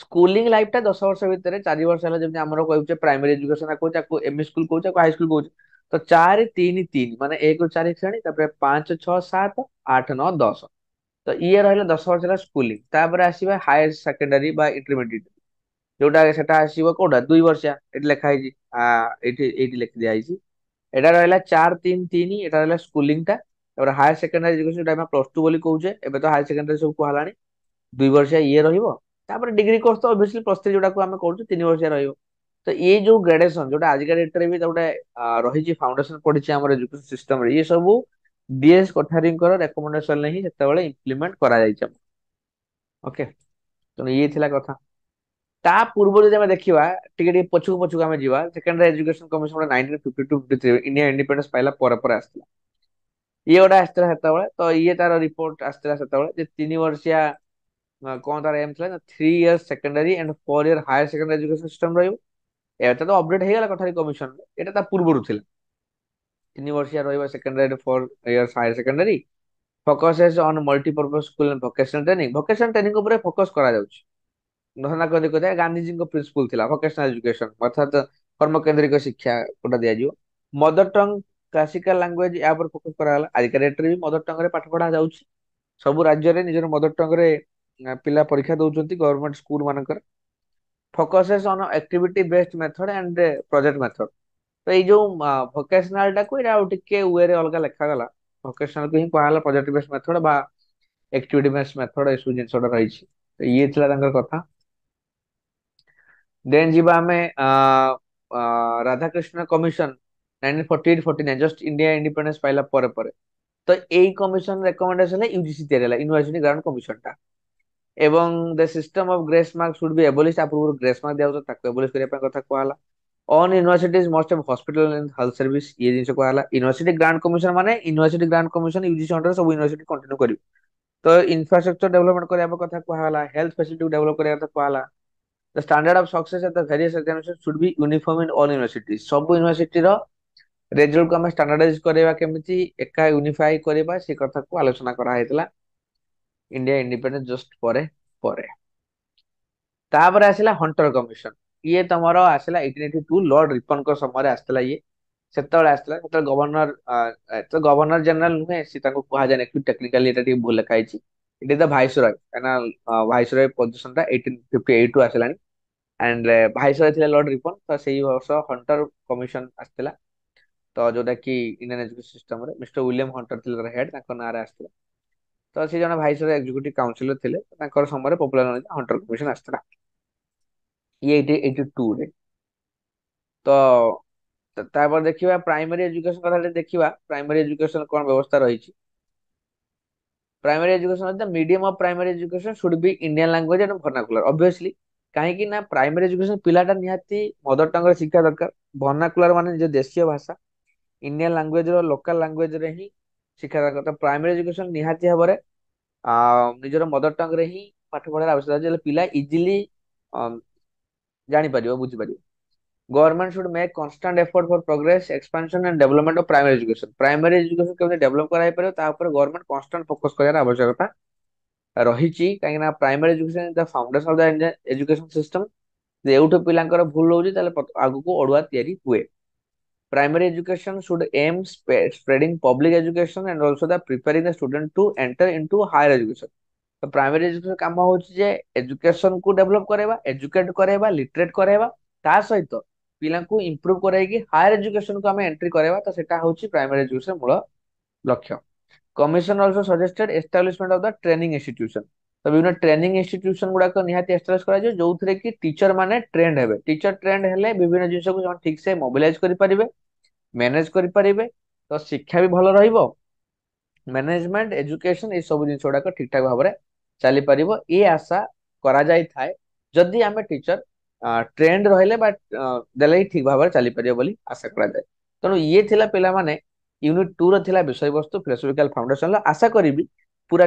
[SPEAKER 2] ସ୍କୁଲିଂ ଲାଇଫ ଟା 10 ବର୍ଷ ଭିତରେ 4 ବର୍ଷ ହେଲା, ଯେମିତି ଆମର କହୁଛେ ପ୍ରାଇମାରୀ ଏଜୁକେସନ କହୁଛେ, ଆକୁ ଏମଇ ସ୍କୁଲ କହୁଛେ, ଆକୁ ହାଇ ସ୍କୁଲ କହୁଛେ। ତ 4-3-3 ମାନେ 1 ରୁ 4 ଶ୍ରେଣୀ, ତାପରେ 5-6-7-8-9-10। ତ ଇଏ ରହିଲା 10 ବର୍ଷ ହେଲା ସ୍କୁଲିଂ। ତାପରେ ଆସିବା ହାୟର ସେକେଣ୍ଡାରୀ ବା ଇଣ୍ଟରମିଡିଏଟ, ଯୋଉଟା ସେଟା ଆସିବ କୋଉଟା 2 ବର୍ଷିଆ, ଏଠି ଲେଖା ହେଇଛି ଏଇଠି ଏଇଠି ଲେଖି ଦିଆଯାଇଛି। ଏଟା ରହିଲା 4-3-3, ଏଟା ରହିଲା ସ୍କୁଲିଂ ଟା। ତାପରେ ହାୟର ସେକେଣ୍ଡାରୀ ଏଜୁକେସନ ଯୋଉଟା ଆମେ +2 ବୋଲି କହୁଛେ, ଏବେ ତ ହାୟର ସେକେଣ୍ଡାରୀ ସବୁ କୁହାହେଲାଣି। 2 ବର୍ଷିଆ ଇଏ ରହିବ। ତାପରେ ଡିଗ୍ରୀ କୋର୍ସ ତ ଅବଭିୟସଲି +3 ଯୋଉଟାକୁ ଆମେ କହୁଛୁ 3 ବର୍ଷିଆ ରହିବ। ତ ଏଇ ଯୋଉ ଗ୍ରାଡୁଏସନ ଯୋଉଟା ଆଜିକା ଡେଟରେ ବି ଗୋଟେ ରହିଛି ଫାଉଣ୍ଡେସନ ପଡିଛି ଆମର ଏଜୁକେସନ ସିଷ୍ଟମରେ, ଇଏ ସବୁ ଡିଏସ୍ କୋଠାରୀଙ୍କର ରେକମେଣ୍ଡେସନ ହିଁ ସେତେବେଳେ ଇମ୍ପ୍ଲିମେଣ୍ଟ କରାଯାଇଛି। ଓକେ, ତେଣୁ ଇଏ ଥିଲା କଥା। ତା ପୂର୍ବରୁ ଯଦି ଆମେ ଦେଖିବା ଟିକେ ଟିକେ ପଛକୁ ପଛକୁ ଆମେ ଯିବା, secondary education commission 1952-53 India independence ପାଇଲା ପରେ ପରେ ଆସିଥିଲା। ଇଏ ଗୋଟେ ଆସିଥିଲା ସେତେବେଳେ, ତ ଇଏ ତାର ରିପୋର୍ଟ ଆସିଥିଲା ସେତେବେଳେ ଯେ 3 ବର୍ଷିଆ କଣ ତାର ଏମ୍ ଥିଲା ନା 3 years secondary and 4 year higher secondary education system ରହିବ। ଏଟା ତ ଅପଡେଟ ହେଇଗଲା କୋଠାରୀ କମିଶନରେ, ଏଟା ତା ପୂର୍ବରୁ ଥିଲା। 3 ବର୍ଷିଆ ରହିବ secondary, 4 years higher secondary. Focuses on multipurpose school and vocational training, vocational training ଉପରେ ଫୋକସ କରାଯାଉଛି। ଧରଣା କରି କହିବା ଗାନ୍ଧିଜୀଙ୍କ ପ୍ରିନ୍ସିପଲ ଥିଲା ଭୋକେସନାଲ ଏଜୁକେସନ, ଅର୍ଥାତ କର୍ମକେନ୍ଦ୍ରିକ ଶିକ୍ଷା କୋଟା ଦିଆଯିବ। ମଦର ଟଙ୍ଗ କ୍ଲାସିକାଲ ଲାଙ୍ଗୁଏଜ, ୟା ଉପରେ ଫୋକସ କରାଗଲା। ଆଜିକା ଡେଟରେ ବି ମଦର ଟଙ୍ଗ ରେ ପାଠ ପଢା ଯାଉଛି। ସବୁ ରାଜ୍ୟରେ ନିଜର ମଦର ଟଙ୍ଗ ରେ ପିଲା ପରୀକ୍ଷା ଦଉଛନ୍ତି ଗଭର୍ଣମେଣ୍ଟ ସ୍କୁଲ ମାନଙ୍କରେ। Focuses on activity based method and project method. ତ ଏଇ ଯୋଉ ଭୋକେସନାଲ ଟାକୁ ଏଇଟା ଆଉ ଟିକେ ୱେରେ ଅଲଗା ଲେଖାଗଲା। ଭୋକେସନାଲ କୁ ହିଁ କୁହାଗଲା ପ୍ରୋଜେକ୍ଟ ବେସ୍ଡ ମେଥଡ ବା ଆକ୍ଟିଭିଟି ବେସ୍ଡ ମେଥଡ, ଏସବୁ ଜିନିଷଟା ରହିଛି। ତ ଇଏ ଥିଲା ତାଙ୍କର କଥା। ଦେନ୍ ଯିବା ଆମେ Radhakrishna commission 1948-49, just India independence ପାଇଲା ପରେ ପରେ। ତ ଏଇ କମିଶନ ରେକମେଣ୍ଡେସନ ୟୁଜିସି ତିଆରି ହେଲା, ୟୁନିଭର୍ସିଟି ଗ୍ରାଣ୍ଟ କମିଶନ ଟା। ଏବଂ the system of grace mark should be abolish, ତା ପୂର୍ବରୁ ଗ୍ରେସ୍ ମାର୍କ ଦିଆଯାଉଥିଲା, ତାକୁ ଏବୋଲିଶ କରିବା ପାଇଁ କଥା କୁହାଗଲା। On universities must have hospital and health service, ଇଏ ଜିନିଷ କୁହାଗଲା। ୟୁନିଭର୍ସିଟି ଗ୍ରାଣ୍ଟ କମିଶନ ମାନେ university grant commission UGC under ସବୁ ୟୁନିଭର୍ସିଟି କଣ୍ଟିନ୍ୟୁ କରିବ। ତ ଇନଫ୍ରାଷ୍ଟ୍ରକ୍ଚର ଡେଭଲପମେଣ୍ଟ କରିବା କଥା କୁହାଗଲା, ହେଲ୍ଥ ଫ୍ୟାସିଲିଟି ଡେଭଲପ କରିବା କଥା କୁହାଗଲା। The standard of success at the various examinations should be uniform in all universities। ସବୁ ୟୁନିଭର୍ସିଟିର ରେଜଲ୍ଟକୁ ଆମେ ଷ୍ଟାଣ୍ଡାର୍ଡାଇଜ କରିବା, କେମିତି ଏକା ୟୁନିଫାଇ କରିବା, ସେ କଥାକୁ ଆଲୋଚନା କରାହେଇଥିଲା ଇଣ୍ଡିଆ ଇଣ୍ଡିପେଣ୍ଡେନ୍ସ ଜଷ୍ଟ ପରେ ପରେ। ତାପରେ ଆସିଲା ହଣ୍ଟର କମିଶନ। ଇଏ ତମର ଆସିଲା 1882 ଲର୍ଡ ରିପନଙ୍କ ସମୟରେ ଆସିଥିଲା। ଇଏ ସେତେବେଳେ ଆସିଥିଲା, ସେତେବେଳେ ଗଭର୍ଣ୍ଣର ଜେନେରାଲ ନୁହେଁ, ସେ ତାଙ୍କୁ କୁହାଯାଏ ଟେକ୍ନିକାଲି ଏଟା ଟିକେ ଭୁଲ ଲେଖା ହେଇଛି। ଇଟ ଇଜ ଦ ଭାଇସରୟ, କାହିଁକିନା ଭାଇସରୟ ପୋଜିସନ ଟା 1858 ରୁ ଆସିଲାଣି। ଆଣ୍ଡ ଭାଇସରୟ ଥିଲେ ଲର୍ଡ ରିପନ। ତ ସେଇ ବର୍ଷ ହଣ୍ଟର କମିଶନ ଆସିଥିଲା, ତ ଯୋଉଟା କି ଇଣ୍ଡିଆନ ଏଜୁକେସନ ସିଷ୍ଟମରେ ମିଷ୍ଟର ୱିଲିୟମ ହଣ୍ଟର ଥିଲେ ହେଡ୍, ତାଙ୍କ ନାଁରେ ଆସିଥିଲା। ତ तो से जन भाइसर एग्जीक्यूटिव काउंसिलर थे समय पपुलर नॉलेज हंटर कमिशन आसला ये 1882 रे। तो तापर देखिबा प्राइमरी एजुकेशन कथा देखिबा प्राइमरी एजुकेशन कोन व्यवस्था रही। Primary education the medium of primary education should be Indian language and vernacular obviously कहीं ना प्राइमरी एजुकेशन पिलाटा निहाती मदर टंग शिक्षा दरकार वर्नाकुलर माने जो देशीय भाषा इंडियन लैंग्वेज रो लोकल लैंग्वेज रे ही शिक्षा दरकार। तो प्राइमरी एजुकेशन निहाती भाବରେ निजर मदर टंग रे ही पाठ पढ़ार आवश्यकता जे पिला इजीली जानि परिबो बुझि परिबो। Government should make constant effort for progress expansion and development of primary education. Primary education केमते डेवलप कराई परिबो ता ऊपर गवर्नमेंट कांस्टेंट फोकस करार आवश्यकता रही कहीं primary education the foundation of the education system एउठो पिलांकर भूल होउची ताले आगु को अडुआ तयारी हुए। Primary education should aim spreading public education and also the preparing the student to enter into higher education. तो प्राइमरी एजुकेशन काम होउची जे एजुकेशन को डेवलप करेबा एजुकेट करेबा लिटरेट करेबा ता सहित पिला को इंप्रूव कराई हायर एजुकेशन को हमें एंट्री करेबा। तो सेटा होउची प्राइमरी एजुकेशन मूल लक्ष्य। Commission also suggested establishment of the training institution. तो विभिन्न ट्रेनिंग इंस्टीट्यूशन गुड़ाक निहाती एस्टाब्लिश करा जो जोउथरे कि टीचर माने ट्रेंड हेबे टीचर ट्रेंड हेले विभिन्न जिंस को ठीक से मोबिलाइज करि परिबे मैनेज करि परिबे। तो शिक्षा भी भलो रहिबो मैनेजमेंट एजुकेशन ए सब जिंस गुड़ाक ठीक ठाक भाव चली परिबो ये आशा करा जाय थाए जदि आमे टीचर ट्रेंड रहले बा देले ठीक भाव चली परिबो बोली आशा करा जाय। तनो ये थिला पिला माने यूनिट 2 रो थिला विषय वस्तु फिलोसॉफिकल फाउंडेशन ला आशा करिबी पूरा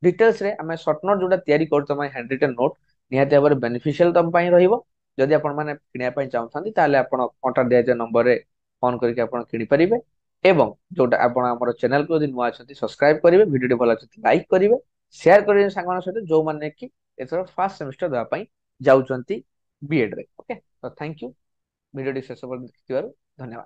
[SPEAKER 2] डिटेल्स रे हमें शॉर्ट नोट जोटा तयारी कर तम हैंड रिटन नोट निहाती भाव बेनिफिशियल तम पई रहिबो। जदि आपण माने किनिया पई चाहथांती ताले आपण कांटेक्ट दिया नंबर रे फोन करके आपण किनि परिबे एवं जोटा आपण हमर चैनल को यदि नुआ अछंती सब्सक्राइब करिवे वीडियो भल अछंती लाइक करिवे शेयर करिवे सांगमान सहित जो माने कि एथर फर्स्ट सेमेस्टर दवा पई जाउचंती बीएड रे। ओके तो थैंक यू वीडियो शेष पर देखिथिबारु धन्यवाद।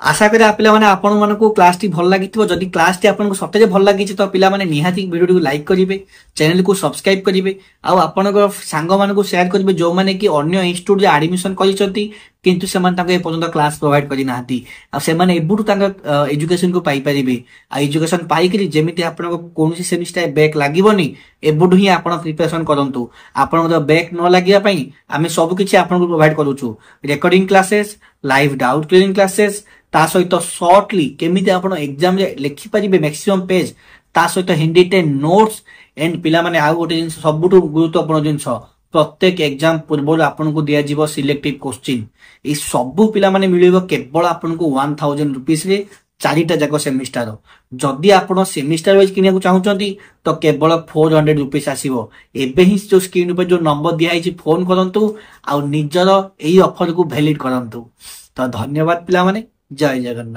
[SPEAKER 1] आशा करी पिलामाने आपण मानकु क्लास टी भल लागिथिबो जदि क्लास टी आपनको सतेजे भल लागिछि तो पिलामाने निहाती वीडियो को लाइक करिवे चैनल को सब्सक्राइब करिवे आ आपनको सांग मानकु शेयर करिवे जो माने कि अन्य इंस्टीट्यूट जे एडमिशन करिसंती किंतु सेमान ताके ए पर्यंत क्लास प्रोवाइड करि नाहंती आ सेमान एबुटु ताका एजुकेशन को पाई परिबे आ एजुकेशन पाई करी जेमिति आपनको कोनोसी सेमिस्टर बैक लागिबोनी एबुटु ही आपण प्रिपरेशन करंतु आपनको तो बैक न लागिया पई आमे सब किछि आपनको प्रोवाइड करूछु recording classes live doubt clearing classes ता सहित शॉर्टली केमिति आपण एग्जाम रे लिखि परिबे मैक्सिमम पेज ता सहित हिंदी टे नोट्स एंड पिला माने आ गोटे जिंस सबुटु गुरुत्वपूर्ण जिंस प्रत्येक एग्जाम पूर्व आपन को दिया जीवो सिलेक्टिव क्वेश्चन ए सबु पिला माने मिलिबो केवल आपन को 1000 रुपीस रे चारिटा जाको सेमिस्टर जदि आपण सेमिस्टर वाइज किनिया को चाहुचंती तो केवल 400 रुपीस आसीबो। एबे ही जो स्क्रीन पे जो नंबर दिया हिची फोन करंतु आ निजर एई ऑफर को वैलिड करंतु। तो धन्यवाद पिला माने जय जगन्नाथ।